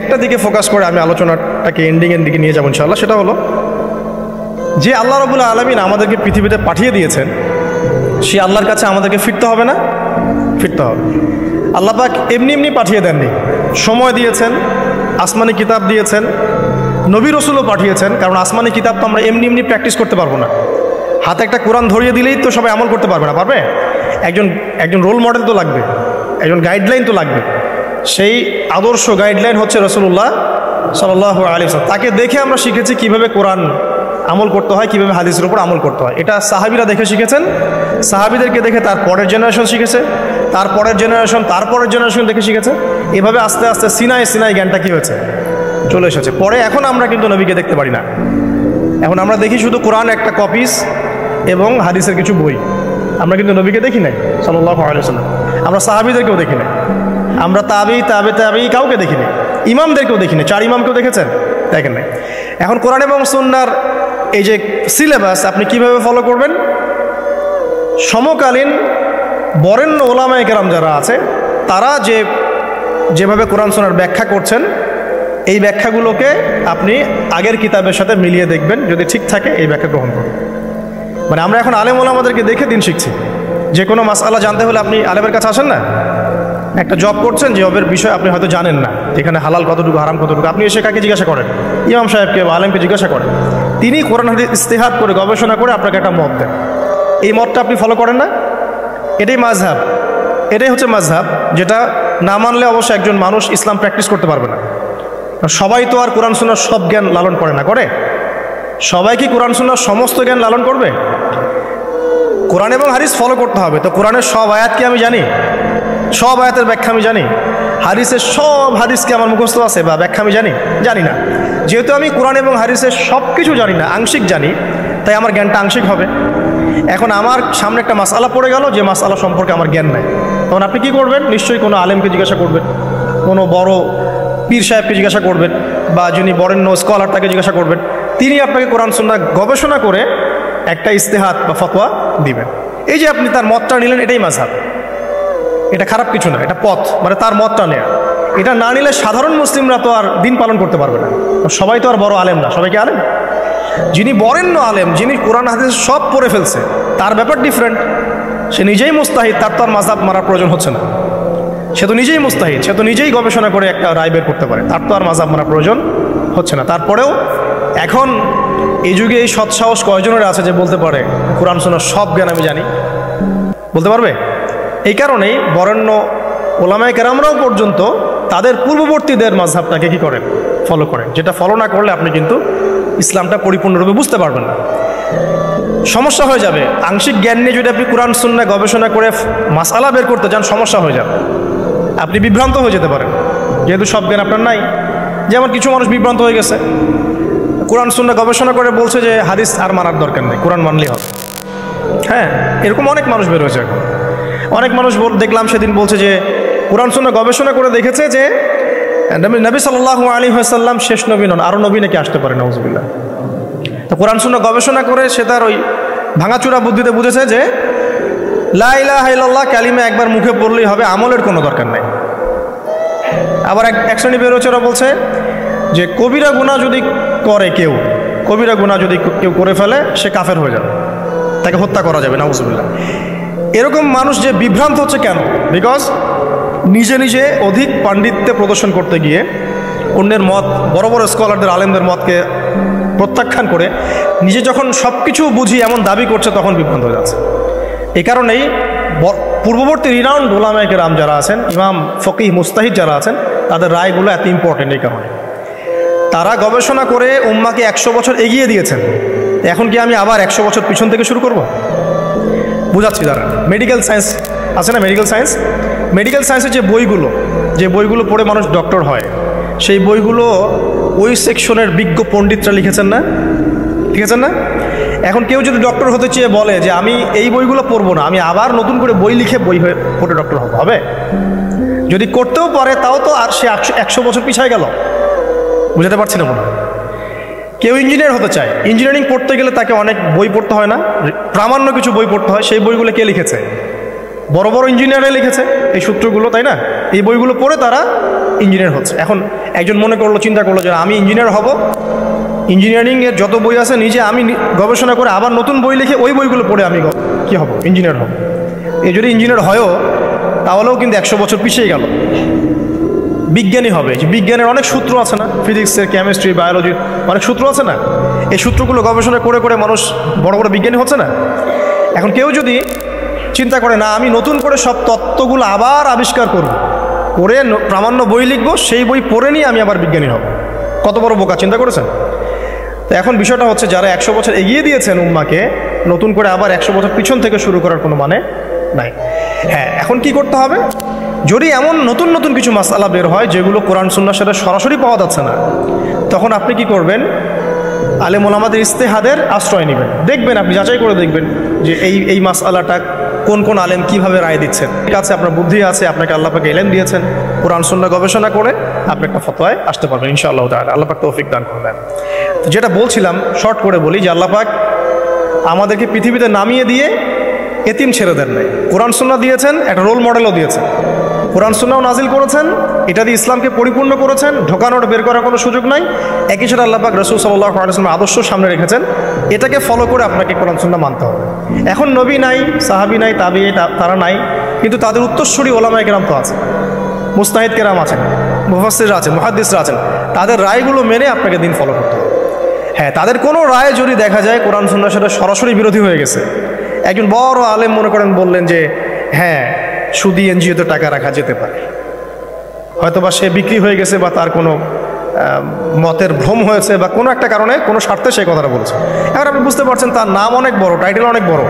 একটা দিকে ফোকাস করে আমি আলোচনাটাকে এন্ডিংয়ের দিকে নিয়ে যাবো ইনশাআল্লাহ। সেটা হলো যে আল্লাহ রাব্বুল আলামিন আমাদেরকে পৃথিবীতে পাঠিয়ে দিয়েছেন, সে আল্লাহর কাছে আমাদেরকে ফিরতে হবে না? ফিরতে হবে। আল্লাহ পাক এমনি এমনি পাঠিয়ে দেননি, সময় দিয়েছেন, আসমানি কিতাব দিয়েছেন, নবী রসুলও পাঠিয়েছেন। কারণ আসমানি কিতাব তো আমরা এমনি এমনি প্র্যাকটিস করতে পারবো না। হাতে একটা কোরআন ধরিয়ে দিলেই তো সবাই আমল করতে পারবে না, পারবে? একজন রোল মডেল তো লাগবে, একজন গাইডলাইন তো লাগবে। সেই আদর্শ গাইডলাইন হচ্ছে রাসূলুল্লাহ সাল্লাল্লাহু আলাইহি ওয়াসাল্লাম। তাকে দেখে আমরা শিখেছি কিভাবে কোরআন আমল করতে হয়, কিভাবে হাদিসের উপর আমল করতে হয়। এটা সাহাবীরা দেখে শিখেছেন, সাহাবীদেরকে দেখে তার পরের জেনারেশন শিখেছে, তার পরের জেনারেশন, তার পরের জেনারেশন দেখে শিখেছে। এভাবে আস্তে আস্তে সিনাই জ্ঞানটা কী হয়েছে, চলে এসেছে। পরে এখন আমরা কিন্তু নবীকে দেখতে পারি না, এখন আমরা দেখি শুধু কোরআন একটা কপিস এবং হাদিসের কিছু বই। আমরা কিন্তু নবীকে দেখি নাই সাল্লাল্লাহু আলাইহি ওয়াসাল্লাম, আমরা সাহাবীদেরকেও দেখি নাই, আমরা তাবি কাউকে দেখি নাই, ইমামদেরকেও দেখি নাই। 4 ইমামকেও দেখেছেন? দেখেন নাই। এখন কোরআন এবং সুন্নাহর এই যে সিলেবাস আপনি কিভাবে ফলো করবেন? সমকালীন বরেণ্য ওলামায়ে কেরাম যারা আছে তারা যেভাবে কোরআন সুন্নাহর ব্যাখ্যা করছেন, এই ব্যাখ্যাগুলোকে আপনি আগের কিতাবের সাথে মিলিয়ে দেখবেন, যদি ঠিক থাকে এই ব্যাখ্যা গ্রহণ করুন। মানে আমরা এখন আলেম ওলামাদেরকে দেখে দিন শিখছি। যে কোনো মাসআলা জানতে হলে আপনি আলেমের কাছে আসেন না? একটা জব করছেন, জবের বিষয় আপনি হয়তো জানেন না, এখানে হালাল কতটুকু, হারাম কতটুকু, আপনি এসে কাকে জিজ্ঞাসা করেন? ইমাম সাহেবকে বা আলেমকে জিজ্ঞাসা করেন। তিনি কোরআন হাদিস ইস্তেহাদ করে গবেষণা করে আপনাকে একটা মত দেন। এই মতটা আপনি ফলো করেন না? এটাই মাযহাব, এটাই হচ্ছে মাযহাব, যেটা না মানলে অবশ্যই একজন মানুষ ইসলাম প্র্যাকটিস করতে পারবে না। সবাই তো আর কোরআন সুন্নাহর সব জ্ঞান লালন করে না, করে? সবাই কি কোরআন সুন্নাহর সমস্ত জ্ঞান লালন করবে? কোরআন এবং হাদিস ফলো করতে হবে। তো কোরআনের সব আয়াত কি আমি জানি? সব আয়াতের ব্যাখ্যা আমি জানি? হাদিসের সব হাদিস কি আমার মুখস্থ আছে বা ব্যাখ্যা আমি জানি না। যেহেতু আমি কোরআন এবং হাদিসের সব কিছু জানি না, আংশিক জানি, তাই আমার জ্ঞানটা আংশিক হবে। এখন আমার সামনে একটা মাসআলা পড়ে গেল, যে মাসআলা সম্পর্কে আমার জ্ঞান নাই, তখন আপনি কি করবেন? নিশ্চয়ই কোনো আলেমকে জিজ্ঞাসা করবেন, কোনো বড় পীর সাহেবকে জিজ্ঞাসা করবেন, বা যিনি বরেণ্য স্কলার তাকে জিজ্ঞাসা করবেন। তিনি আপনাকে কোরআন সুন্নাহ গবেষণা করে একটা ইস্তেহাদ বা ফতোয়া দিবেন। এই যে আপনি তার মতটা নিলেন, এটাই মাযহাব। এটা খারাপ কিছু না, এটা পথ, মানে তার মতটা নেয়া। এটা না নিলে সাধারণ মুসলিমরা তো আর দিন পালন করতে পারবে না। সবাই তো আর বড় আলেম না, সবাই কি আলেম? যিনি বরেণ্য আলেম, যিনি কোরআন হাদিস সব পড়ে ফেলছে, তার ব্যাপার ডিফারেন্ট। সে নিজেই মুস্তাহিদ, তার তো আর মাযহাব মারার প্রয়োজন হচ্ছে না। সে তো নিজেই মুস্তাহিদ, সে তো নিজেই গবেষণা করে একটা রায় বের করতে পারে, তার তো আর মাযহাব মারার প্রয়োজন হচ্ছে না। তারপরেও এখন এই যুগে এই সৎসাহস কয়জনের আছে যে বলতে পারে কোরআন সুন্নাহর সব জ্ঞান আমি জানি? বলতে পারবে? এই কারণেই বরেণ্য ওলামায়ে কেরামরাও পর্যন্ত তাদের পূর্ববর্তীদের মাযহাবটাকে কি করেন? ফলো করেন। যেটা ফলো না করলে আপনি কিন্তু ইসলামটা পরিপূর্ণরূপে বুঝতে পারবেন না, সমস্যা হয়ে যাবে। আংশিক জ্ঞান নিয়ে যদি আপনি কোরআন সুন্নাহ গবেষণা করে মাসআলা বের করতে যান, সমস্যা হয়ে যাবে, আপনি বিভ্রান্ত হয়ে যেতে পারেন, যেহেতু সব জ্ঞান আপনার নাই। যেমন কিছু মানুষ বিভ্রান্ত হয়ে গেছে, কোরআন সুন্নাহ গবেষণা করে বলছে যে হাদিস আর মানার দরকার নেই, কোরআন মানলেই হবে। হ্যাঁ, এরকম অনেক মানুষ বের হয়েছে এখন। অনেক মানুষ দেখলাম সেদিন বলছে যে কোরআন সুন্নাহ গবেষণা করে দেখেছে যে নবী সাল্লাল্লাহু আলাইহি ওয়াসাল্লাম শেষ নবী নন, আরও নবী নাকি আসতে পারে, নাউজুবিল্লাহ। তো কোরআন সুন্নাহ গবেষণা করে সে তার ওই ভাঙাচুরা বুদ্ধিতে বুঝেছে যে লা ইলাহা ইল্লাল্লাহ কালিমা একবার মুখে পড়লেই হবে, আমলের কোনো দরকার নেই। আবার এক শ্রেণী বের হচ্ছে, ওরা বলছে যে কবিরা গুনাহ যদি করে কেউ, কবিরা গুনাহ যদি কেউ করে ফেলে, সে কাফের হয়ে যাবে, তাকে হত্যা করা যাবে, নাউজুবিল্লাহ। এরকম মানুষ যে বিভ্রান্ত হচ্ছে কেন? বিকজ নিজে নিজে অধিক পাণ্ডিত্য প্রদর্শন করতে গিয়ে অন্যের মত, বড় বড় স্কলারদের আলেমদের মতকে প্রত্যাখ্যান করে নিজে যখন সব কিছু বুঝি এমন দাবি করছে, তখন বিভ্রান্ত হয়ে যাচ্ছে। এই কারণেই পূর্ববর্তী রিনাউন্ড উলামায়ে কেরাম যারা আছেন, ইমাম ফকিহ মুস্তাহিদ যারা আছেন, তাদের রায়গুলো এত ইম্পর্টেন্ট এই কারণে। তারা গবেষণা করে উম্মাকে 100 বছর এগিয়ে দিয়েছেন। এখন কি আমি আবার 100 বছর পিছন থেকে শুরু করব? বুঝাচ্ছি দাঁড়া। মেডিকেল সায়েন্স আছে না, মেডিকেল সায়েন্সের যে বইগুলো পড়ে মানুষ ডক্টর হয়, সেই বইগুলো ওই সেকশনের বিজ্ঞ পণ্ডিতরা লিখেছেন না? এখন কেউ যদি ডক্টর হতে চেয়ে বলে যে আমি এই বইগুলো পড়বো না, আমি আবার নতুন করে বই লিখে পড়ে ডক্টর হবে? যদি করতেও পারে তাও তো আর সে 100 বছর পিছায় গেল। বুঝতে পারছি না মনে হয়। কেউ ইঞ্জিনিয়ার হতে চায়, ইঞ্জিনিয়ারিং পড়তে গেলে তাকে অনেক বই পড়তে হয় না? প্রামাণ্য কিছু বই পড়তে হয়। সেই বইগুলো কে লিখেছে? বড় বড় ইঞ্জিনিয়াররা লিখেছে এই সূত্রগুলো, তাই না? এই বইগুলো পড়ে তারা ইঞ্জিনিয়ার হচ্ছে। এখন একজন চিন্তা করলো যে আমি ইঞ্জিনিয়ার হব, ইঞ্জিনিয়ারিংয়ের যত বই আছে নিজে আমি গবেষণা করে আবার নতুন বই লিখে ওই বইগুলো পড়ে আমি কি হব? ইঞ্জিনিয়ার হব। এই যদি ইঞ্জিনিয়ার হয়ও তাহলেও কিন্তু 100 বছর পিছিয়ে গেল। বিজ্ঞানী হবে, যে বিজ্ঞানের অনেক সূত্র আছে না, ফিজিক্সের, কেমিস্ট্রি, বায়োলজির অনেক সূত্র আছে না, এই সূত্রগুলো গবেষণা করে করে মানুষ বড় বড় বিজ্ঞানী হচ্ছে না? এখন কেউ যদি চিন্তা করে না আমি নতুন করে সব তত্ত্বগুলো আবার আবিষ্কার করে প্রামাণ্য বই লিখবো, সেই বই পড়ে নিয়ে আমি আবার বিজ্ঞানী হব, কত বড় বোকা! চিন্তা করেছেন? তো এখন বিষয়টা হচ্ছে যারা 100 বছর এগিয়ে দিয়েছেন উম্মাকে, নতুন করে আবার 100 বছর পিছন থেকে শুরু করার কোনো মানে নাই। হ্যাঁ, এখন কি করতে হবে? যদি এমন নতুন নতুন কিছু মাসআলা বের হয় যেগুলো কোরআন সুন্নাহর সাথে সরাসরি পাওয়া যাচ্ছে না, তখন আপনি কি করবেন? আলেম ওলামাদের ইস্তেহাদের আশ্রয় নেবেন। দেখবেন, আপনি যাচাই করে দেখবেন যে এই মাসআলাটা কোন আলেম কিভাবে রায় দিচ্ছেন। ঠিক আছে, আপনার বুদ্ধি আছে, আপনাকে আল্লাহ পাক ইলম দিয়েছেন, কোরআন সুন্নাহ গবেষণা করে আপনি একটা ফতোয়ায় আসতে পারবেন ইনশাআল্লাহ তাআলা। আল্লাহ পাক তৌফিক দান করবেন। যেটা বলছিলাম, শর্ট করে বলি যে আল্লাহ পাক আমাদেরকে পৃথিবীতে নামিয়ে দিয়ে এতিম ছেড়ে দেন নাই। কোরআন সুন্নাহ দিয়েছেন, একটা রোল মডেলও দিয়েছেন। কোরআন সুন্নাহ নাজিল করেছেন, এটা দিয়ে ইসলামকে পরিপূর্ণ করেছেন, ঢোকানোর বের করার কোনো সুযোগ নাই। একই সাথে আল্লাহ পাক রাসূল সাল্লাল্লাহু আলাইহি ওয়াসাল্লামের আদর্শ সামনে রেখেছেন, এটাকে ফলো করে আপনাকে কোরআন সুন্নাহ মানতে হবে। এখন নবী নাই, সাহাবী নাই, তাবিঈ তারা নাই, কিন্তু তাদের উত্তরসূরি ওলামায়ে কেরাম তো আছে, মুজতাহিদ কেরাম আছেন, মুফাসসিররা আছেন, মুহাদ্দিসরা আছেন। তাদের রায়গুলো মেনে আপনাকে দিন ফলো করতে হবে। হ্যাঁ, তাদের কোনো রায় যদি দেখা যায় কোরআন সুন্নাহর সাথে সরাসরি বিরোধী হয়ে গেছে, একজন বড় আলেম মনে করেন বললেন যে হ্যাঁ সুদি এনজিওতে টাকা রাখা যেতে পারে, হয়তোবা সে বিক্রি হয়ে গেছে বা তার কোনো মতের ভ্রম হয়েছে বা কোনো একটা কারণে কোনো স্বার্থে সেই কথাটা বলছে। এবার আপনি বুঝতে পারছেন তার নাম অনেক বড়, টাইটেল অনেক বড়,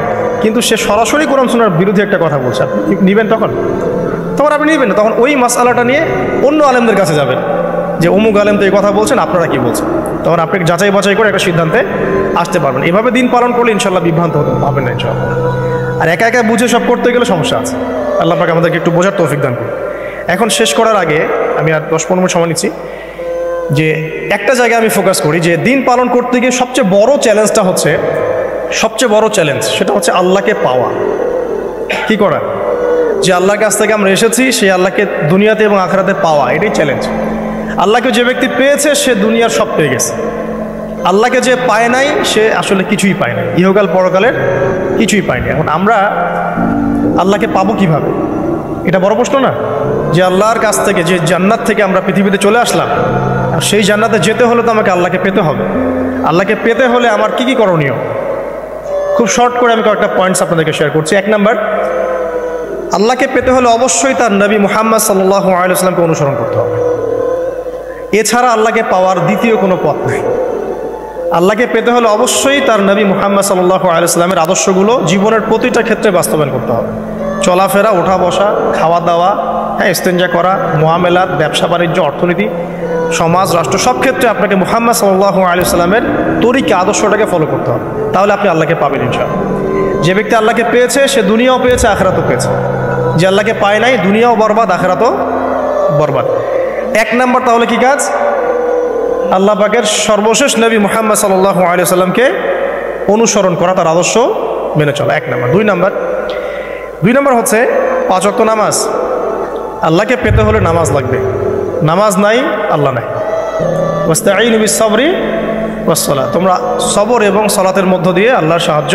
কিন্তু সে সরাসরি কোরআন সুন্নাহর বিরোধী একটা কথা বলছে। আপনি নিবেন? তখন আপনি নিবেন না। তখন ওই মাসআলাটা নিয়ে অন্য আলেমদের কাছে যাবেন যে অমুক আলেম তো এই কথা বলছেন, আপনারা কি বলছেন। তখন আপনি যাচাই বাছাই করে একটা সিদ্ধান্তে আসতে পারবেন। এভাবে দিন পালন করলে ইনশাল্লাহ বিভ্রান্ত হবেন না ইনশাআল্লাহ। আর একা একা বুঝে সব করতে গেলে সমস্যা আছে। আল্লাহ পাক আমাদেরকে একটু বোঝার তৌফিক দান করুন। এখন শেষ করার আগে আমি আর 10-15 মিনিট সময় নিচ্ছি, যে একটা জায়গায় আমি ফোকাস করি যে দিন পালন করতে গিয়ে সবচেয়ে বড় চ্যালেঞ্জ সেটা হচ্ছে আল্লাহকে পাওয়া। কি করা? যে আল্লাহর কাছ থেকে আমরা এসেছি, সেই আল্লাহকে দুনিয়াতে এবং আখিরাতে পাওয়া, এটাই চ্যালেঞ্জ। আল্লাহকে যে ব্যক্তি পেয়েছে সে দুনিয়ার সব পেয়ে গেছে। আল্লাহকে যে পায় নাই সে আসলে কিছুই পায় নাই, ইহকাল পরকালের কিছুই পায়নি। এখন আমরা আল্লাহকে পাবো কিভাবে? এটা বড় প্রশ্ন না? যে আল্লাহর কাছ থেকে, যে জান্নাত থেকে আমরা পৃথিবীতে চলে আসলাম, আর সেই জান্নাতে যেতে হলে তো আমাকে আল্লাহকে পেতে হবে। আল্লাহকে পেতে হলে আমার কি কি করণীয়? খুব শর্ট করে আমি কয়েকটা পয়েন্টস আপনাদেরকে শেয়ার করছি। 1 নাম্বার, আল্লাহকে পেতে হলে অবশ্যই তার নবী মুহাম্মদ সাল্লাল্লাহু আলাইহি ওয়াসাল্লামকে অনুসরণ করতে হবে। এছাড়া আল্লাহকে পাওয়ার দ্বিতীয় কোনো পথ নেই। আল্লাহকে পেতে হলে অবশ্যই তার নবী মুহাম্মদ সাল্লাল্লাহু আলাইহি ওয়াসাল্লামের আদর্শগুলো জীবনের প্রতিটা ক্ষেত্রে বাস্তবায়ন করতে হবে। চলাফেরা, ওঠা বসা, খাওয়া দাওয়া, ইস্তেঞ্জা করা, মুআমালাত, ব্যবসা বাণিজ্য, অর্থনীতি, সমাজ, রাষ্ট্র, সব ক্ষেত্রে আপনাকে মুহাম্মদ সাল্লাল্লাহু আলাইহি ওয়াসাল্লামের তরিকা, আদর্শটাকে ফলো করতে হবে। তাহলে আপনি আল্লাহকে পাবেন ইনশাআল্লাহ। যে ব্যক্তি আল্লাহকে পেয়েছে সে দুনিয়াও পেয়েছে, আখিরাতও পেয়েছে। যে আল্লাহকে পায় নাই, দুনিয়াও বরবাদ, আখিরাতও বরবাদ। 1 নাম্বার তাহলে কি কাজ? আল্লাহ পাকের সর্বশেষ নবী মুহাম্মদ সাল্লাল্লাহু আলাইহি ওয়াসাল্লামকে অনুসরণ করা, তার আদর্শ মেনে চলা, 1 নাম্বার। 2 নাম্বার হচ্ছে 5 ওয়াক্ত নামাজ। আল্লাহকে পেতে হলে নামাজ লাগবে। নামাজ নাই, আল্লাহ নাই। ওয়াস্তাঈনু বিস-সাবরি ওয়াস-সালাত, তোমরা সবর এবং সালাতের মধ্য দিয়ে আল্লাহর সাহায্য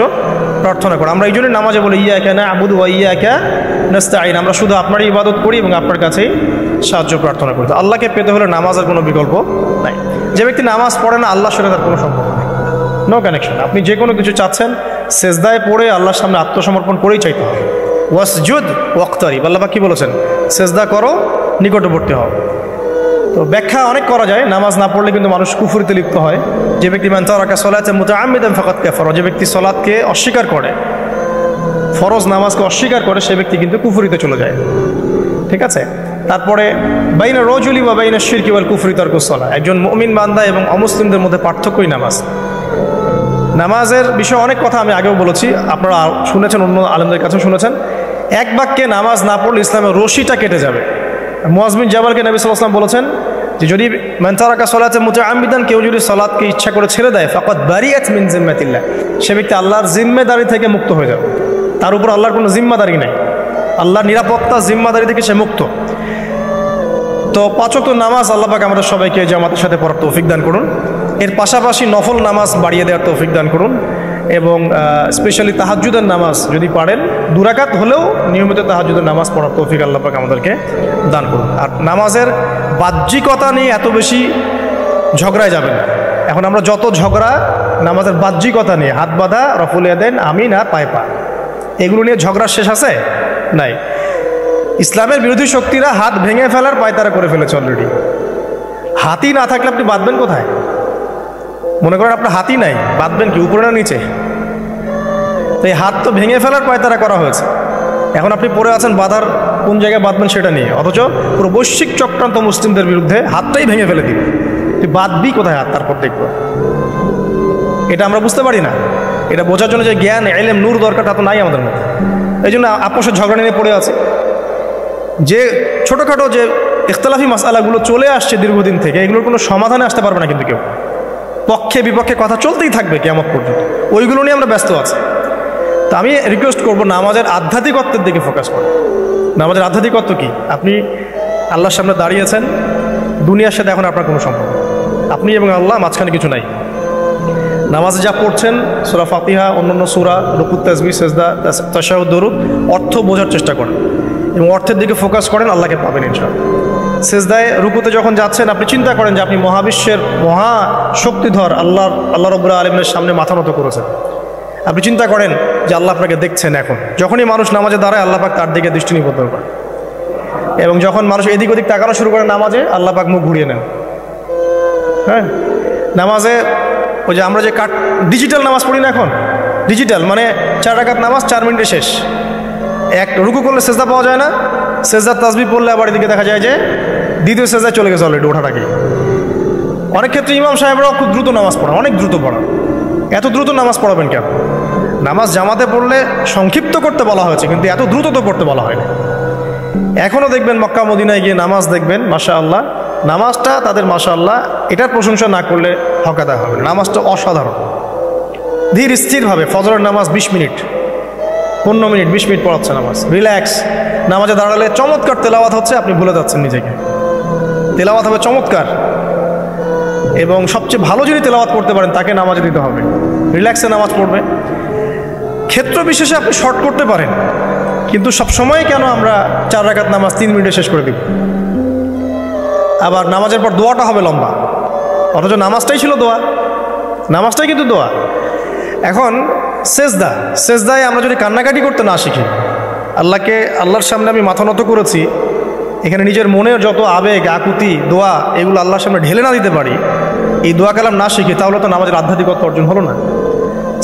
প্রার্থনা করো। আমরা এই জন্যই নামাজে বলি ইয়াকা না'বুদু ওয়া ইয়াকা নাস্তাঈন, আমরা শুধু আপনারই ইবাদত করি এবং আপনার কাছেই সাহায্য প্রার্থনা করি। তো আল্লাহকে পেতে হলে নামাজের কোনো বিকল্প নাই। যে ব্যক্তি নামাজ পড়ে না, আল্লাহর সাথে তার কোনো সম্পর্ক নেই, নো কানেকশন। আপনি যে কোনো কিছু চাচ্ছেন, সেজদায় পড়ে আল্লাহর সামনে আত্মসমর্পণ করেই চাইতে হবে। ওয়াসজুদ ওয়াক্তারিব, আল্লাহ পাক কি বলেছেন? সেজদা করো, নিকটবর্তী হও। তো ব্যাখ্যা অনেক করা যায়, নামাজ না পড়লে কিন্তু মানুষ কুফরিতে লিপ্ত হয়। যে ব্যক্তি মান তারাকা সালাতান মুতাআম্মিদান ফাকাদ কাফারা, যে ব্যক্তি সালাতকে অস্বীকার করে, ফরজ নামাজকে অস্বীকার করে, সে ব্যক্তি কিন্তু কুফরিতে চলে যায়। ঠিক আছে। তারপরে বাইনা রাজুলি ওয়া বাইনা শিরকি ওয়াল কুফরি তারকুস সালাহ, একজন মুমিন বান্দা এবং অমুসলিমদের মধ্যে পার্থক্যই নামাজ। নামাজের বিষয়ে অনেক কথা আমি আগেও বলেছি, আপনারা শুনেছেন, অন্য আলেমদের কাছেও শুনেছেন। এক বাক্যে নামাজ না পড়লে ইসলামের রশিটা কেটে যাবে। মুআয বিন জাবালকে নবী সাল্লাল্লাহু আলাইহি ওয়াসাল্লাম বলেছেন যে যদি মান তারাকা সালাতান মুতাআম্মিদান, কেউ যদি সালাতকে ইচ্ছা করে ছেড়ে দেয়, ফাকাদ বারিআত মিন জিম্মাতিল্লাহ, সে ব্যক্তি আল্লাহর জিম্মেদারি থেকে মুক্ত হয়ে যাবে। তার উপর আল্লাহর কোনো জিম্মাদারি নাই, আল্লাহর নিরাপত্তা জিম্মাদারি থেকে সে মুক্ত। তো 5 ওয়াক্ত নামাজ আল্লাহ পাক আমাদের সবাইকে জামাতের সাথে পড়ার তৌফিক দান করুন। এর পাশাপাশি নফল নামাজ বাড়িয়ে দেওয়ার তৌফিক দান করুন, এবং স্পেশালি তাহাজ্জুদের নামাজ যদি পারেন 2 রাকাত হলেও নিয়মিত তাহাজ্জুদের নামাজ পড়ার তৌফিক আল্লাহ পাক আমাদেরকে দান করুন। আর নামাজের বাহ্যিকতা নিয়ে এত বেশি ঝগড়ায় যাবেন না। এখন আমরা যত ঝগড়া নামাজের বাহ্যিকতা নিয়ে, হাত বাঁধা, রফুল ইয়াদাইন, আমিন আর পায়ে পা, এগুলো নিয়ে ঝগড়ার শেষ আছে? নাই। ইসলামের বিরোধী শক্তিরা হাত ভেঙে ফেলার পায়তারা করে ফেলেছে অলরেডি। হাতই না থাকলে আপনি বাঁধবেন কোথায়? মনে করেন আপনার হাতই নাই, বাঁধবেন কি উপরে না নিচে? তো এই হাত তো ভেঙে ফেলার পায়তারা করা হয়েছে। এখন আপনি পড়ে আছেন বাঁধার কোন জায়গায় বাঁধবেন সেটা নিয়ে, অথচ পুরো বৈশ্বিক চক্রান্ত মুসলিমদের বিরুদ্ধে হাতটাই ভেঙে ফেলে দিবে। তুই বাঁধবি কোথায় হাত? তারপর দেখবো। এটা আমরা বুঝতে পারি না। এটা বোঝার জন্য যে জ্ঞান, ইলম, নূর দরকার, তা তো নাই আমাদের মধ্যে। এই জন্য আপোষের ঝগড়া নিয়ে পড়ে আছে। যে ছোটোখাটো যে ইখতিলাফি মাসআলাগুলো চলে আসছে দীর্ঘদিন থেকে, এগুলোর কোনো সমাধানে আসতে পারবে না কিন্তু কেউ। পক্ষে বিপক্ষে কথা চলতেই থাকবে কিয়ামত পর্যন্ত, ওইগুলো নিয়ে আমরা ব্যস্ত আছি। তো আমি রিকোয়েস্ট করবো নামাজের আধ্যাত্মিকত্বের দিকে ফোকাস করুন। নামাজের আধ্যাত্মিকত্ব কি? আপনি আল্লাহর সামনে দাঁড়িয়েছেন, দুনিয়ার সাথে এখন আপনার কোনো সম্পর্ক, আপনি এবং আল্লাহ, মাঝখানে কিছু নাই। নামাজে যা পড়ছেন, সূরা ফাতিহা, অন্যান্য সূরা, রুকু, তাসবিহ, সিজদা, তাশাহুদ, দুরুদ, অর্থ বোঝার চেষ্টা করেন এবং অর্থের দিকে ফোকাস করেন, আল্লাহকে পাবেন ইনশাআল্লাহ। সিজদায় রুকুতে যখন যাচ্ছেন, আপনি চিন্তা করেন যে আপনি মহাবিশ্বের মহা শক্তিধর আল্লাহ রাব্বুল আলামিনের সামনে মাথা নত করেছেন। আপনি চিন্তা করেন যে আল্লাহ আপনাকে দেখছেন। এখন যখনই মানুষ নামাজে দাঁড়ায়, আল্লাহ পাক তার দিকে দৃষ্টি নিবদ্ধ করেন, এবং যখন মানুষ এদিক ওদিক তাকানো শুরু করে নামাজে, আল্লাহ পাক মুখ ঘুরিয়ে নেন। হ্যাঁ, নামাজে ওই যে আমরা যে ডিজিটাল নামাজ পড়ি না, এখন ডিজিটাল মানে 4 রাকাত নামাজ 4 মিনিটে শেষ। এক রুকু করলে সেজদা পাওয়া যায় না, সেজদার তাসবিহ পড়লে আবার এদিকে দেখা যায় যে দ্বিতীয় সেজদায় চলে গেছে অলরেডি, ওঠার আগে। অনেক ক্ষেত্রে ইমাম সাহেবরাও খুব দ্রুত নামাজ পড়া, অনেক দ্রুত পড়া। এত দ্রুত নামাজ পড়াবেন কেন? নামাজ জামাতে পড়লে সংক্ষিপ্ত করতে বলা হয়েছে, কিন্তু এত দ্রুত তো পড়তে বলা হয়নি। এখনও দেখবেন মক্কা মদিনায় গিয়ে নামাজ দেখবেন, মাশাআল্লাহ, নামাজটা তাদের মাশাআল্লাহ, এটার প্রশংসা না করলে হকাদা হবে। নামাজটা অসাধারণ, ধীর স্থিরভাবে। ফজরের নামাজ 20 মিনিট, 15 মিনিট, 20 মিনিট পড়াচ্ছে নামাজ, রিল্যাক্স। নামাজে দাঁড়ালে চমৎকার তেলাওয়াত হচ্ছে, আপনি ভুলে যাচ্ছেন নিজেকে। তেলাওয়াত হবে চমৎকার, এবং সবচেয়ে ভালো যিনি তেলাওয়াত করতে পারেন তাকে নামাজে দিতে হবে। রিল্যাক্সে নামাজ পড়বে। ক্ষেত্র বিশেষে আপনি শর্ট করতে পারেন, কিন্তু সব সময় কেন আমরা 4 রাকাত নামাজ 3 মিনিটে শেষ করে দিব? আবার নামাজের পর দোয়াটা হবে লম্বা, অথচ নামাজটাই ছিল দোয়া, নামাজটাই কিন্তু দোয়া। এখন সেজদায় আমরা যদি কান্নাকাটি করতে না শিখি, আল্লাহর সামনে আমি মাথা নত করেছি, এখানে নিজের মনের যত আবেগ, আকুতি, দোয়া, এগুলো আল্লাহর সামনে ঢেলে না দিতে পারি, এই দোয়া কালাম না শিখি, তাহলে তো নামাজের আধ্যাত্মিকতা অর্জন হলো না।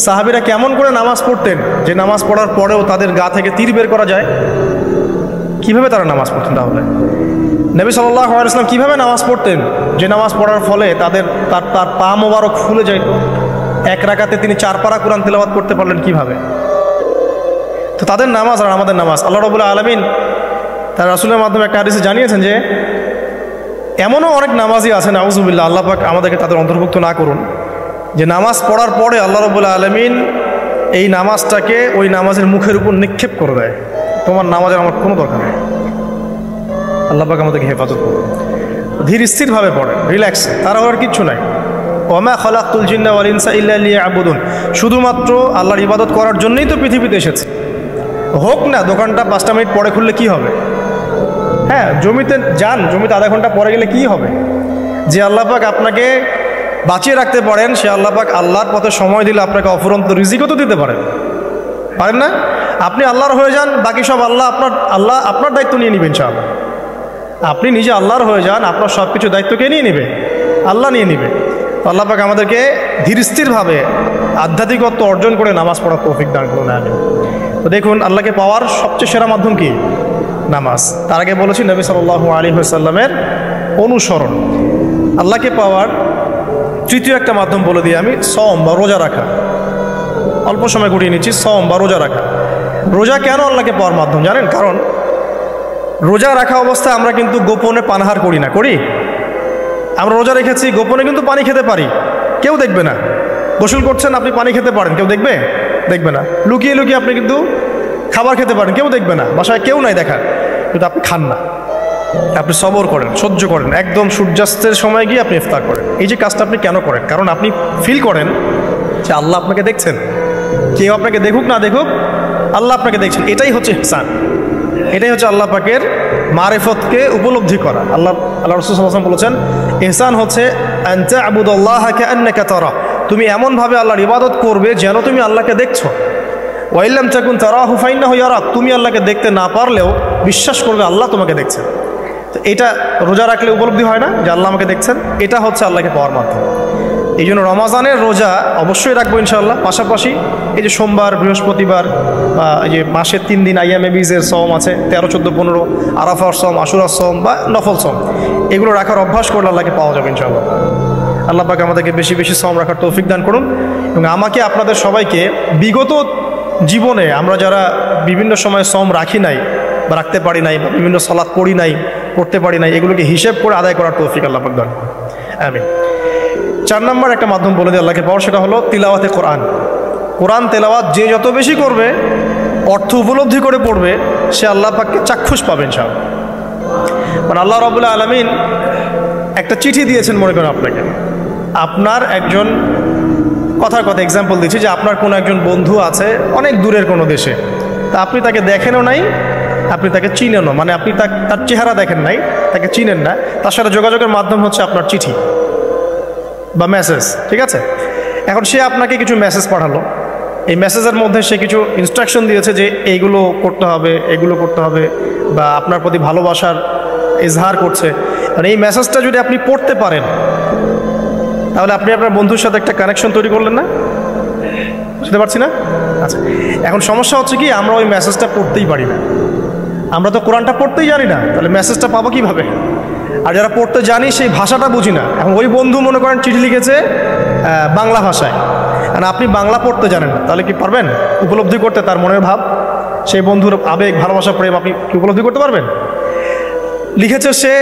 সাহাবীরা কেমন করে নামাজ পড়তেন যে নামাজ পড়ার পরেও তাদের গা থেকে তীর বের করা যায়? কিভাবে তারা নামাজ পড়তেন? তাহলে নবী সাল্লাল্লাহু আলাইহি ওয়াসাল্লাম কিভাবে নামাজ পড়তেন যে নামাজ পড়ার ফলে তার পা মোবারক ফুলে যাইত? 1 রাকাতে তিনি 4 পারা কোরআন তেলাওয়াত করতে পারলেন কিভাবে? তো তাদের নামাজ আর আমাদের নামাজ, আল্লাহ রাব্বুল আলামিন তার রাসূলের মাধ্যমে একটা হাদিসে জানিয়েছেন যে এমনও অনেক নামাজি আছেন, আউযুবিল্লাহ, আল্লাহ পাক আমাদেরকে তাদের অন্তর্ভুক্ত না করুন, যে নামাজ পড়ার পরে আল্লাহ রাব্বুল আলামিন এই নামাজটাকে ওই নামাজের মুখের উপর নিক্ষেপ করে দেয়, তোমার নামাজের আমার কোনো দরকার নেই। আল্লাহ পাক আমাদেরকে হেফাজত করুন। ধীর স্থিরভাবে পড়েন, রিল্যাক্স, তার আর কিচ্ছু নাই। ওমা খালাকতুল জিন্না ওয়াল ইনসা ইল্লা লিয়াবুদুন, শুধুমাত্র আল্লাহর ইবাদত করার জন্যই তো পৃথিবীতে এসেছে। হোক না দোকানটা 5টা মিনিট পরে খুললে কি হবে? হ্যাঁ, জমিতে যান, জমিতে আধা ঘন্টা পরে গেলে কি হবে? যে আল্লাহ পাক আপনাকে বাঁচিয়ে রাখতে পারেন, সে আল্লাহ পাক আল্লাহর পথে সময় দিলে আপনাকে অফুরন্ত রিজিকও তো দিতে পারেন না? আপনি আল্লাহর হয়ে যান, বাকি সব আল্লাহ আপনার দায়িত্ব নিয়ে নেবেন ইনশাআল্লাহ। আপনি নিজে আল্লাহর হয়ে যান, আপনার সব কিছু দায়িত্ব কে নিয়ে নেবে? আল্লাহ নিয়ে নেবে। তো আল্লাহ পাক আমাদেরকে ধীর স্থিরভাবে আধ্যাত্মিকত্ব অর্জন করে নামাজ পড়ার তৌফিক দান করুন, আমিন। তো দেখুন, আল্লাহকে পাওয়ার সবচেয়ে সেরা মাধ্যম কি? নামাজ। তার আগে বলেছি নবী সাল্লাল্লাহু আলাইহি ওয়াসাল্লামের অনুসরণ। আল্লাহকে পাওয়ার তৃতীয় একটা মাধ্যম বলে দিই আমি, সওম বা রোজা রাখা। অল্প সময় ঘুরিয়ে নিচ্ছি, সওম বা রোজা রাখা। রোজা কেন আল্লাহকে পাওয়ার মাধ্যম জানেন? কারণ রোজা রাখা অবস্থায় আমরা কিন্তু গোপনে পানাহার করি না, করি? আমরা রোজা রেখেছি, গোপনে কিন্তু পানি খেতে পারি, কেউ দেখবে না। গোসল করছেন, আপনি পানি খেতে পারেন, কেউ দেখবে? দেখবে না। লুকিয়ে লুকিয়ে আপনি কিন্তু খাবার খেতে পারেন, কেউ দেখবে না, বাসায় কেউ নাই দেখার, কিন্তু আপনি খান না। আপনি সবর করেন, সহ্য করেন, একদম সূর্যাস্তের সময় গিয়ে আপনি ইফতার করেন। এই যে কাজটা আপনি কেন করেন? কারণ আপনি ফিল করেন যে আল্লাহ আপনাকে দেখছেন। কেউ আপনাকে দেখুক না দেখুক, আল্লাহ আপনাকে দেখছেন। এটাই হচ্ছে ইহসান, এটাই হচ্ছে আল্লাহ পাকের মারিফতকে উপলব্ধি করা। আল্লাহ রাসূল সাল্লাল্লাহু আলাইহি ওয়াসাল্লাম বলেছেন, ইহসান হচ্ছে আন তা'বুদাল্লাহা কাআন্নাকা তারা, তুমি এমনভাবে আল্লাহর ইবাদত করবে যেন তুমি আল্লাহকে দেখছো। ওয়া ইল্লাম তাকুন তারাহু ফাইন্নাহু ইয়ারাক, তুমি আল্লাহকে দেখতে না পারলেও বিশ্বাস করবে আল্লাহ তোমাকে দেখছেন। তো এটা রোজা রাখলে উপলব্ধি হয় না যে আল্লাহ আমাকে দেখছেন? এটা হচ্ছে আল্লাহকে পাওয়ার মাধ্যম। এই জন্য রমাজানের রোজা অবশ্যই রাখবো ইনশাআল্লাহ। পাশাপাশি এই যে সোমবার, বৃহস্পতিবার বা এই যে মাসের 3 দিন আইয়ামে বীজের সওম আছে, 13, 14, 15, আরাফার সওম, আশুরার সওম বা নফল সওম, এগুলো রাখার অভ্যাস করলে আল্লাহকে পাওয়া যাবে ইনশাআল্লাহ। আল্লাহ পাক আমাদেরকে বেশি বেশি সওম রাখার তৌফিক দান করুন। এবং আমাকে, আপনাদের সবাইকে বিগত জীবনে আমরা যারা বিভিন্ন সময় সওম রাখি নাই বা রাখতে পারি নাই, বা বিভিন্ন সালাত পড়ি নাই, পড়তে পারি নাই, এগুলোকে হিসেব করে আদায় করার তৌফিক আল্লাহ পাক দান করুন, আমিন। 4 নম্বর একটা মাধ্যম বলে দিয়ে আল্লাহকে পাওয়ার, সেটা হলো তিলাওয়াতে কোরআন। কোরআন তেলাওয়াত যে যত বেশি করবে, অর্থ উপলব্ধি করে পড়বে, সে আল্লাহ পাককে চাক্ষুষ পাবে ইনশাআল্লাহ। মানে আল্লাহ রাব্বুল আলামিন একটা চিঠি দিয়েছেন, মনে করেন আপনাকে, আপনার একজন, কথার কথা এক্সাম্পল দিচ্ছি, যে আপনার কোনো একজন বন্ধু আছে অনেক দূরের কোনো দেশে, তা আপনি তাকে দেখেনও নাই, আপনি তাকে চিনেনও, মানে আপনি তার চেহারা দেখেন নাই, তাকে চিনেন না, তার সাথে যোগাযোগের মাধ্যম হচ্ছে আপনার চিঠি বা মেসেজ, ঠিক আছে? এখন সে আপনাকে কিছু মেসেজ পাঠালো, এই মেসেজের মধ্যে সে কিছু ইনস্ট্রাকশন দিয়েছে যে এইগুলো করতে হবে, এগুলো করতে হবে, বা আপনার প্রতি ভালোবাসার ইজহার করছে। আর এই মেসেজটা যদি আপনি পড়তে পারেন, তাহলে আপনি আপনার বন্ধুর সাথে একটা কানেকশন তৈরি করলেন না? বুঝতে পারছি না? আচ্ছা, এখন সমস্যা হচ্ছে কি, আমরা ওই মেসেজটা পড়তেই পারি না। আমরা তো কোরআনটা পড়তেই জানি না, তাহলে মেসেজটা পাবো কীভাবে? আর যারা পড়তে জানি সেই ভাষাটা বুঝি না। এখন ওই বন্ধু মনে করেন চিঠি লিখেছে বাংলা ভাষায়, আর আপনি বাংলা পড়তে জানেন না, তাহলে কি পারবেন উপলব্ধি করতে তার মনের ভাব, সেই বন্ধুর আবেগ, ভালোবাসা, প্রেম আপনি কি উপলব্ধি করতে পারবেন? লিখেছে সে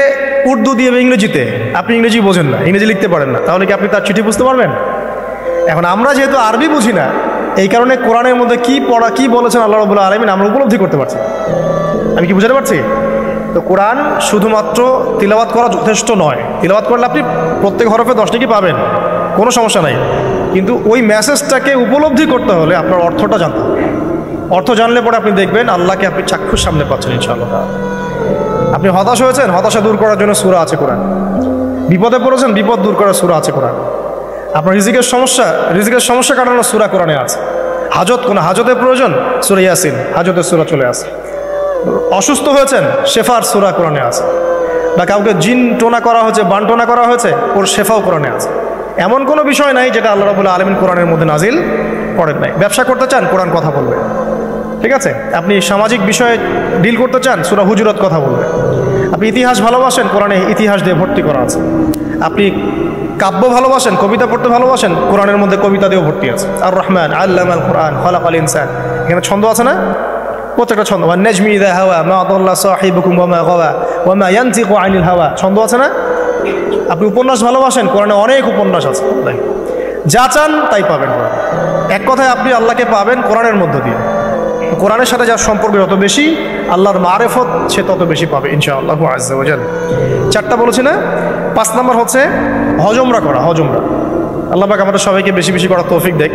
উর্দু দিয়ে বা ইংরেজিতে, আপনি ইংরেজি বোঝেন না, ইংরেজি লিখতে পারেন না, তাহলে কি আপনি তার চিঠি বুঝতে পারবেন? এখন আমরা যেহেতু আরবি বুঝি না, এই কারণে কোরআনের মধ্যে কি পড়া, কি বলেছেন আল্লাহ রাব্বুল আলামিন, আমরা উপলব্ধি করতে পারছি। আমি কি বুঝাতে পারছি? তো কোরআন শুধুমাত্র তিলাওয়াত করা যথেষ্ট নয়। তিলাওয়াত করলে আপনি প্রত্যেক হরফে 10 টাকা পাবেন, কোনো সমস্যা নাই, কিন্তু ওই মেসেজটাকে উপলব্ধি করতে হলে আপনার অর্থটা জানতে হবে। অর্থ জানলে পরে আপনি দেখবেন আল্লাহকে আপনি চাক্ষুষ সামনে পাচ্ছেন ইনশাআল্লাহ। আপনি হতাশ হয়েছেন, হতাশা দূর করার জন্য সূরা আছে কোরআন। বিপদে পড়েছেন, বিপদ দূর করার সূরা আছে কোরআন। আপনার রিজিকের সমস্যা কাটানোর সূরা কোরআনে আছে। কোনো হাজতের প্রয়োজন, সূরা ইয়াসিন, হাজতের সূরা চলে আসে। অসুস্থ হয়েছেন, শেফার সূরা কোরআনে আছে। বা কাউকে জিন টোনা করা হয়েছে, বান টোনা করা হয়েছে, ওর শেফাও কোরআনে আছে। এমন কোনো বিষয় নাই যেটা আল্লাহ রাব্বুল আলামিন কোরআনের মধ্যে নাজিল করেন নাই। ব্যবসা করতে চান, কোরআন কথা বলবে, ঠিক আছে? আপনি সামাজিক বিষয়ে ডিল করতে চান, সূরা হুজুরাত কথা বলবে। আপনি ইতিহাস ভালোবাসেন, কোরআনে ইতিহাস দিয়ে ভর্তি করা আছে। আপনি কাব্য ভালোবাসেন, কবিতা পড়তে ভালোবাসেন, কোরআনের মধ্যে কবিতা দিয়েও ভর্তি আছে। আর রহমান আল্লামাল কোরআন খালাকাল ইনসান, এখানে ছন্দ আছে না? প্রত্যেকটা ছন্দ, ওয়ান নাজমি ইযা হাওয়া মা দাল্লা সাহিবুকুম ওয়া মা গাওয়া ওয়া মা ইয়ানতিকু আনিল হাওয়া, ছন্দ আছে না? আপনি উপন্যাস ভালোবাসেন, কোরআনে অনেক উপন্যাস আছে, যা চান তাই পাবেন। এক কথায় আপনি আল্লাহকে পাবেন কোরআনের মধ্য দিয়ে। কোরআনের সাথে যার সম্পর্ক যত বেশি, আল্লাহর মারেফত সে তত বেশি পাবে ইনশাআল্লাহ আজ্জা ওয়া জাল্লা। 4টা বলেছি না? 5 নম্বর হচ্ছে হজ উমরা করা। হজ উমরা আল্লাহ পাক আমাদের সবাইকে বেশি বেশি করার তৌফিক দেখ।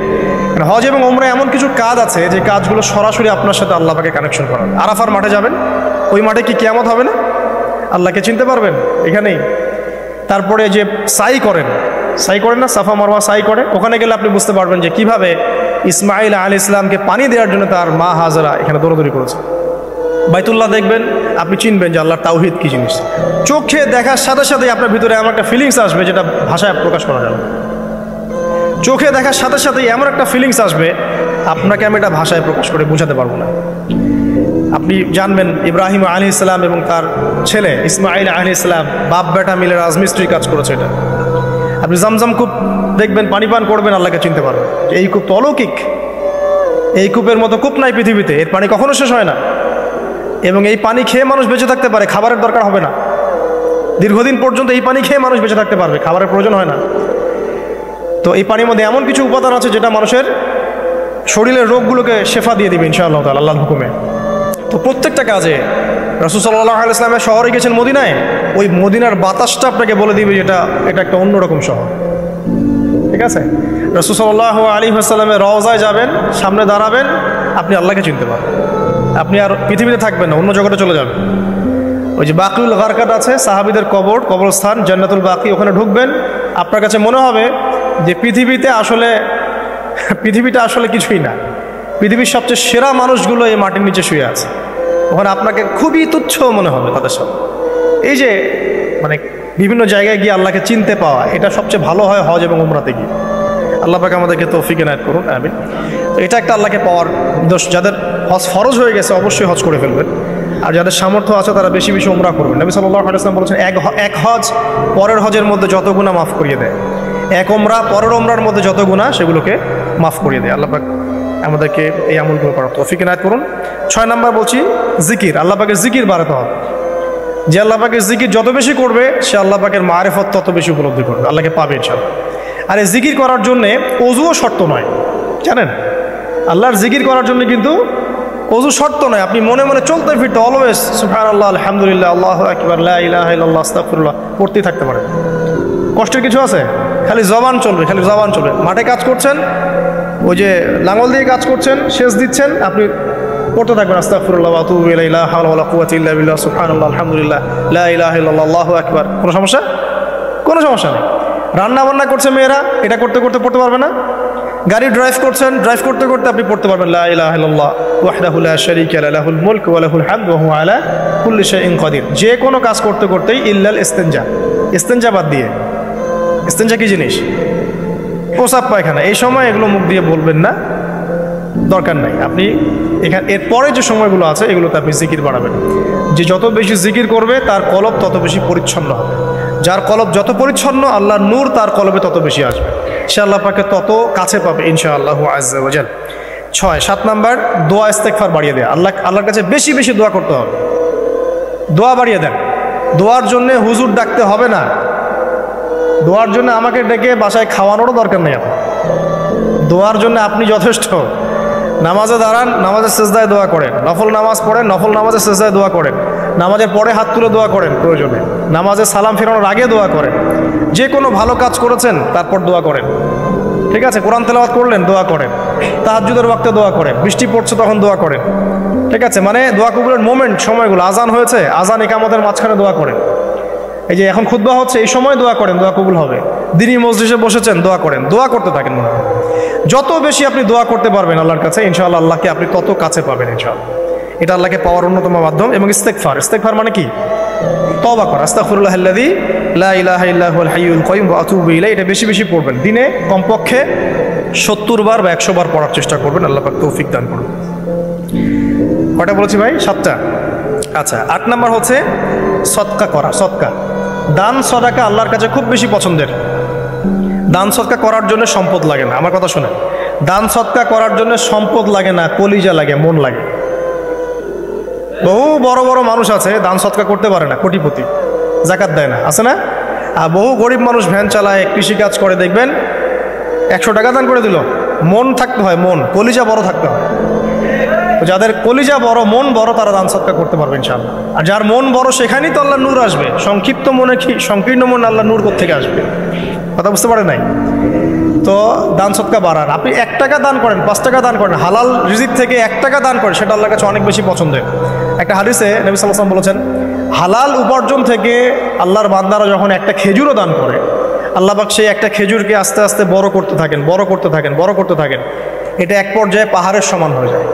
হজ এবং উমরা এমন কিছু কাজ আছে যে কাজগুলো সরাসরি আপনার সাথে আল্লাহ পাকে কানেকশন করা। আরাফার মাঠে যাবেন, ওই মাঠে কি কিয়ামত হবে না? আল্লাহকে চিনতে পারবেন এখানেই। তারপরে যে সাই করেন না, সাফা মারওয়া সাই করে, ওখানে গেলে আপনি বুঝতে পারবেন যে কিভাবে ইসমাইল আলাইহিস সালামকে পানি দেওয়ার জন্য তার মা হাজরা এখানে দৌড়াদৌড়ি করেছে। বাইতুল্লাহ দেখবেন, আপনি চিনবেন যে আল্লাহর তাওহীদ কী জিনিস। চোখে দেখার সাথে সাথেই আপনার ভিতরে এমন একটা ফিলিংস আসবে যেটা ভাষায় প্রকাশ করা যাবে। চোখে দেখার সাথে সাথেই এমন একটা ফিলিংস আসবে, আপনাকে আমি এটা ভাষায় প্রকাশ করে বোঝাতে পারবো না। আপনি জানবেন ইব্রাহিম আলাইহিস সালাম এবং তার ছেলে ইসমাঈল আলাইহিস সালাম বাপ বেটা মিলে রাজমিস্ত্রি কাজ করেছে। এটা আপনি জামজাম কূপ দেখবেন, পানি পান করবেন, আল্লাহকে চিনতে পারবেন। এই কূপ তো অলৌকিক, এই কূপের মতো কূপ নাই পৃথিবীতে, এর পানি কখনো শেষ হয় না। এবং এই পানি খেয়ে মানুষ বেঁচে থাকতে পারে, খাবারের দরকার হবে না। দীর্ঘদিন পর্যন্ত এই পানি খেয়ে মানুষ বেঁচে থাকতে পারবে, খাবারের প্রয়োজন হয় না। তো এই পানির মধ্যে এমন কিছু উপাদান আছে যেটা মানুষের শরীরের রোগগুলোকে শেফা দিয়ে দিবে ইনশাআল্লাহ তাআলা আল্লাহর হুকুমে। তো প্রত্যেকটা কাজে রাসূল সাল্লাল্লাহু আলাইহি ওয়াসাল্লামের শহরে গেছেন মদিনায়, ওই মদিনার বাতাসটা আপনাকে বলে দিবে এটা একটা অন্যরকম শহর। ঠিক আছে, রাসূল সাল্লাল্লাহু আলাইহি ওয়াসাল্লামের রওজায় যাবেন, সামনে দাঁড়াবেন, আপনি আল্লাহকে চিনতে পারবেন। আপনি আর পৃথিবীতে থাকবেন না, অন্য জগতে চলে যাবেন। ওই যে বাকিউল গারকাত আছে, সাহাবীদের কবরস্থান জান্নাতুল বাকি, ওখানে ঢুকবেন, আপনার কাছে মনে হবে যে পৃথিবীটা আসলে কিছুই না। পৃথিবীর সবচেয়ে সেরা মানুষগুলো এই মাটির নিচে শুয়ে আছে, ওখানে আপনাকে খুবই তুচ্ছ মনে হবে তাদের সাথে। এই যে মানে বিভিন্ন জায়গায় গিয়ে আল্লাহকে চিনতে পাওয়া, এটা সবচেয়ে ভালো হয় হজ এবং উমরাতে গিয়ে। আল্লাহ পাক আমাদেরকে তৌফিক এনায়েত করুন, আমিন। তো এটা একটা আল্লাহকে পাওয়ার দোষ। যাদের হজ ফরজ হয়ে গেছে অবশ্যই হজ করে ফেলবেন, আর যাদের সামর্থ্য আছে তারা বেশি বেশি উমরা করবেন। নবী সাল্লাল্লাহু আলাইহি ওয়াসাল্লাম বলেছেন, এক হজ পরের হজের মধ্যে যত গুনাহ মাফ করিয়ে দেয়, এক ওমরা পরের ওমরার মধ্যে যত গুনাহ সেগুলোকে মাফ করিয়ে দেয়। আল্লাহ পাক আমাদেরকে এই আমলগুলো করার তৌফিক এনায়েত করুন। 6 নাম্বার বলছি জিকির। আল্লাহ পাকের জিকির বাড়াতে হবে। যে আল্লাহ পাকের জিকির যত বেশি করবে, সে আল্লাহ পাকের মারিফত তত বেশি উপলব্ধি করবে, আল্লাহকে পাবে ইনশাআল্লাহ। আর এই জিকির করার জন্যে অজুও শর্ত নয়, জানেন? আল্লাহর জিকির করার জন্য কিন্তু অজু শর্ত নয়। আপনি মনে মনে চলতে ফিরতে অলওয়েজ সুবহানাল্লাহ, আলহামদুলিল্লাহ, আল্লাহু আকবার, লা ইলাহা ইল্লাল্লাহ, আস্তাগফিরুল্লাহ পড়তেই থাকতে পারেন। কষ্টের কিছু আছে? খালি জবান চলবে, খালি জবান চলবে। মাঠে কাজ করছেন, ওই যে লাঙল দিয়ে কাজ করছেন, সেচ দিচ্ছেন, আপনি পড়তে থাকবেন আস্তাগফিরুল্লাহ ওয়া আতুবু ইলাইহি, লা হাওলা ওয়ালা কুওয়াতা ইল্লা বিল্লাহ, সুবহানাল্লাহ, আলহামদুলিল্লাহ, লা ইলাহা ইল্লাল্লাহ, আল্লাহু আকবার। কোনো সমস্যা? কোনো সমস্যা নেই। রান্না বান্না করছে মেয়েরা, এটা করতে করতে পড়তে পারবে না? গাড়ি ড্রাইভ করছেন, ড্রাইভ করতে করতে আপনি পড়তে পারবেন লা ইলাহা ইল্লাল্লাহ ওয়াহদাহু লা শারীকা লাহু লাহুল মুলকু ওয়া লাহুল হামদু ওয়া হুয়া আলা কুল্লি শাইইন কাদির। যে কোনো কাজ করতে করতেই ইল্লাল ইস্তিনজা, ইস্তিনজা বাদ দিয়ে। ইস্তিনজা কি জিনিস? প্রসাব পায়খানা। এই সময় এগুলো মুখ দিয়ে বলবেন না, দরকার নাই। আপনি এখানে এরপরে যে সময়গুলো আছে এগুলোতে আপনি জিকির বাড়াবেন। যে যত বেশি জিকির করবে তার কলব তত বেশি পরিচ্ছন্ন হবে। যার কলব যত পরিচ্ছন্ন, আল্লাহর নূর তার কলবে তত বেশি আসবে, সে আল্লাহ পাকে তত কাছে পাবে ইনশাআল্লাহু আযজা ওয়া জাল। 7 নাম্বার দোয়া ইস্তেগফার বাড়িয়ে দেয়। আল্লাহর কাছে বেশি বেশি দোয়া করতে হবে। দোয়া বাড়িয়ে দেন। দোয়ার জন্য হুজুর ডাকতে হবে না, দোয়ার জন্য আমাকে ডেকে বাসায় খাওয়ানোরও দরকার নেই। আপনার দোয়ার জন্য আপনি যথেষ্ট। নামাজে দাঁড়ান, নামাজের সেজদায় দোয়া করেন। নফল নামাজ পড়েন, নফল নামাজের সেজদায় দোয়া করেন। নামাজের পরে হাত তুলে দোয়া করেন প্রয়োজনে। নামাজে সালাম ফেরানোর আগে দোয়া করেন। যে কোনো ভালো কাজ করেছেন তারপর দোয়া করেন। ঠিক আছে, কোরআন তেলাওয়াত করলেন, দোয়া করেন। তাহাজ্জুদের ওয়াক্তে দোয়া করেন। বৃষ্টি পড়ছে তখন দোয়া করেন। ঠিক আছে, মানে দোয়া কবুলের মোমেন্ট, সময়গুলো, আজান হয়েছে, আজান ইকামতের মাঝখানে দোয়া করেন। এই যে এখন খুতবা হচ্ছে, এই সময় দোয়া করেন, দোয়া কবুল হবে। দিনই মসজিদে বসেছেন, দোয়া করেন, দোয়া করতে থাকেন। মনে হয় যত বেশি আপনি দোয়া করতে পারবেন আল্লাহর কাছে, ইনশাআল্লাহ আল্লাহকে আপনি তত কাছে পাবেন ইনশাআল্লাহ। এটা আল্লাহকে পাওয়ার অন্যতম মাধ্যম। এবং ইস্তেগফার, ইস্তেগফার মানে কি? তওবা করা। আস্তাগফিরুল্লাহাল্লাযী লা ইলাহা ইল্লা হুয়াল হাইয়ুল কাইয়ুম ওয়া আতুবু ইলাইহি। এটা বেশি বেশি পড়বেন। দিনে কমপক্ষে 70 বার বা 100 বার পড়ার চেষ্টা করবেন। আল্লাহ পাক তৌফিক দান করুন। কয়টা বলেছি ভাই? 7টা। আচ্ছা, 8 নাম্বার হচ্ছে সদকা করা। সদকা, দান সদাকা আল্লাহর কাছে খুব বেশি পছন্দের। দান সদকা করার জন্য সম্পদ লাগে না। আমার কথা শুনে, দান সদকা করার জন্য সম্পদ লাগে না, কলিজা লাগে, মন লাগে। বহু বড় বড় মানুষ আছে দান সদকা করতে পারে না, কোটিপতি, যাকাত দেয় না, আছে না? আর বহু গরিব মানুষ ভ্যান চালায়, কৃষিকাজ করে, দেখবেন 100 টাকা দান করে দিল। মন থাকতে হয়, মন, কলিজা বড় থাকতে হয়। যাদের কলিজা বড়, মন বড়, তারা দান সদকা করতে পারবে ইনশাআল্লাহ। আর যার মন বড়, সেখানেই তো আল্লাহ নূর আসবে। সংক্ষিপ্ত মনে কি, সংকীর্ণ মনে আল্লাহ নূর কোত্থেকে আসবে? কথা বুঝতে পারে নাই? তো দান সদকা বাড়ান। আপনি 1 টাকা দান করেন, 5 টাকা দান করেন, হালাল রিজিক থেকে 1 টাকা দান করেন, সেটা আল্লাহর কাছে অনেক বেশি পছন্দের। একটা হাদিসে নবী সাল্লাল্লাহু আলাইহি ওয়াসাল্লাম বলেছেন, হালাল উপার্জন থেকে আল্লাহর বান্দারা যখন একটা খেজুরও দান করে, আল্লাহ পাক সেই একটা খেজুরকে আস্তে আস্তে বড় করতে থাকেন, বড় করতে থাকেন, বড় করতে থাকেন। এটা এক পর্যায়ে পাহাড়ের সমান হয়ে যায়।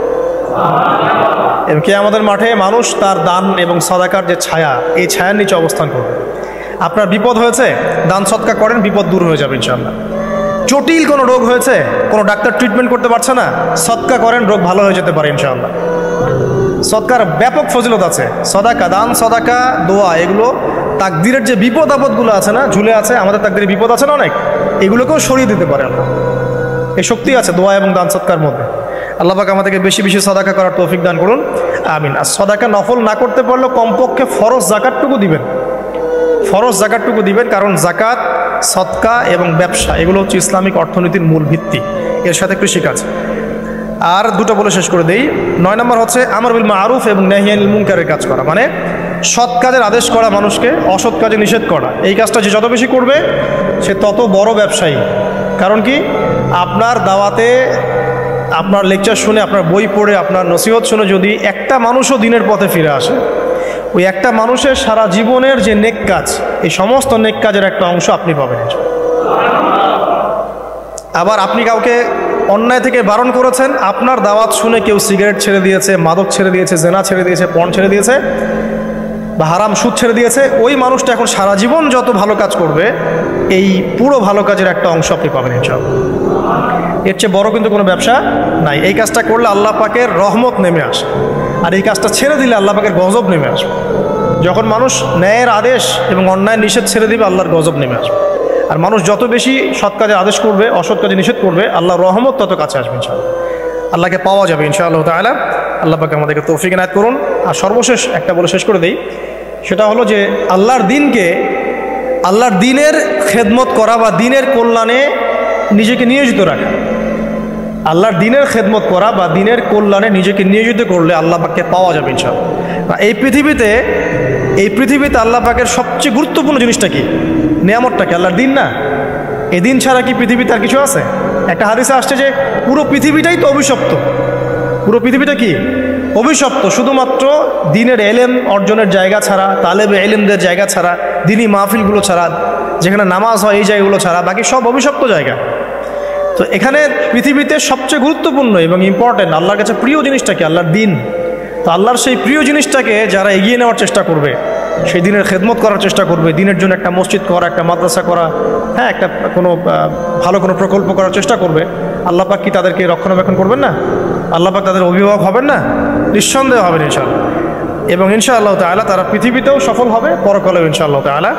এবং কিয়ামতের মাঠে মানুষ তার দান এবং সাদাকার যে ছায়া, এই ছায়ার নিচে অবস্থান করবে। আপনার বিপদ হয়েছে, দান সদকা করেন, বিপদ দূর হয়ে যাবে ইনশাআল্লাহ। জটিল কোনো রোগ হয়েছে, কোনো ডাক্তার ট্রিটমেন্ট করতে পারছে না, সদকা করেন, রোগ ভালো হয়ে যেতে পারে ইনশাআল্লাহ। সদকার ব্যাপক ফজিলত আছে। সদাকা, দান সদাকা, দোয়া, এগুলো তাকদিরের যে বিপদ আপদগুলো আছে না, ঝুলে আছে, আমাদের তাকদিরে বিপদ আছে না অনেক, এগুলোকেও সরিয়ে দিতে পারে আল্লাহ। এই শক্তি আছে দোয়া এবং দান সদকার মধ্যে। আল্লাহ পাক আমাদেরকে বেশি বেশি সদাকা করার তৌফিক দান করুন, আমিন। আর সদাকা নফল না করতে পারলেও কমপক্ষে ফরজ জাকাতটুকু দিবেন, ফরজ জাকাতটুকু দিবেন, কারণ জাকাত, সদকা এবং ব্যবসা এগুলো হচ্ছে ইসলামিক অর্থনীতির মূল ভিত্তি, এর সাথে কৃষিকাজ। আর দুটো বলে শেষ করে দেই। 9 নম্বর হচ্ছে আমর বিল মারুফ এবং নাহি আনিল মুনকারের কাজ করা, মানে সৎ কাজের আদেশ করা, মানুষকে অসৎ কাজে নিষেধ করা। এই কাজটা যে যত বেশি করবে সে তত বড় ব্যবসায়ী। কারণ কি, আপনার দাওয়াতে, আপনার লেকচার শুনে, আপনার বই পড়ে, আপনার নসিহত শুনে যদি একটা মানুষও দিনের পথে ফিরে আসে, ওই একটা মানুষের সারা জীবনের যে নেক কাজ, এই সমস্ত নেক কাজের একটা অংশ আপনি পাবেন। আবার আপনি কাউকে অন্যায় থেকে বারণ করেছেন, আপনার দাওয়াত শুনে কেউ সিগারেট ছেড়ে দিয়েছে, মাদক ছেড়ে দিয়েছে, জেনা ছেড়ে দিয়েছে, পর্ন ছেড়ে দিয়েছে, বা হারাম সুদ ছেড়ে দিয়েছে, ওই মানুষটা এখন সারা জীবন যত ভালো কাজ করবে, এই পুরো ভালো কাজের একটা অংশ আপনি পাবেন ইনশাআল্লাহ। এর চেয়ে বড় কিন্তু কোনো ব্যবসা নাই। এই কাজটা করলে আল্লাহ পাকের রহমত নেমে আসে, আর এই কাজটা ছেড়ে দিলে আল্লাহ পাকের গজব নেমে আসবে। যখন মানুষ ন্যায়ের আদেশ এবং অন্যায় নিষেধ ছেড়ে দিবে, আল্লাহর গজব নেমে আসবে। আর মানুষ যত বেশি সৎ কাজে আদেশ করবে, অসৎ কাজে নিষেধ করবে, আল্লাহর রহমত তত কাছে আসবে ইনশাআল্লাহ। আল্লাহকে পাওয়া যাবে ইনশাআল্লাহ তাআলা। আল্লাহ পাক আমাদেরকে তৌফিক এনায়েত করুন। আর সর্বশেষ একটা বলে শেষ করে দেই, সেটা হলো যে আল্লাহর দিনকে, আল্লাহর দিনের খেদমত করা বা দিনের কল্যাণে নিজেকে নিয়োজিত রাখা। আল্লাহর দিনের খেদমত করা বা দিনের কল্যাণে নিজেকে নিয়োজিত করলে আল্লাহ পাককে পাওয়া যাবে ইনশাআল্লাহ। এই পৃথিবীতে আল্লাহ পাকের সবচেয়ে গুরুত্বপূর্ণ জিনিসটা কি, নিয়ামতটা কি? আল্লাহর দিন না? এই দিন ছাড়া কি পৃথিবীতে আর কিছু আছে? একটা হাদিসে আসছে যে পুরো পৃথিবীটাই তো অভিশপ্ত। পুরো পৃথিবীটা কি? অভিশপ্ত। শুধুমাত্র দিনের এলেম অর্জনের জায়গা ছাড়া, তালেবে এলেমদের জায়গা ছাড়া, দিনী মাহফিলগুলো ছাড়া, যেখানে নামাজ হয় এই জায়গাগুলো ছাড়া বাকি সব অভিশপ্ত জায়গা। তো এখানে পৃথিবীতে সবচেয়ে গুরুত্বপূর্ণ এবং ইম্পর্টেন্ট, আল্লাহর কাছে প্রিয় জিনিসটা কি? আল্লাহর দিন। তো আল্লাহর সেই প্রিয় জিনিসটাকে যারা এগিয়ে নেওয়ার চেষ্টা করবে, সেই দিনের খেদমত করার চেষ্টা করবে, দিনের জন্য একটা মসজিদ করা, একটা মাদ্রাসা করা, হ্যাঁ, একটা কোনো ভালো কোনো প্রকল্প করার চেষ্টা করবে, আল্লাহ পাক কি তাদেরকে রক্ষণাবেক্ষণ করবেন না? আল্লাহ পাক তাদের অভিভাবক হবেন না? নিঃসন্দেহ হবেন ইনশাআল্লাহ। এবং ইনশাআল্লাহ তাআলা তারা পৃথিবীতেও সফল হবে, পরকালেও ইনশাআল্লাহ তাআলা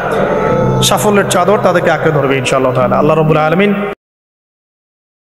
সাফল্যের চাদর তাদেরকে আঁকড়ে ধরবে ইনশাআল্লাহ তাআলা। আল্লাহ রাব্বুল আলামিন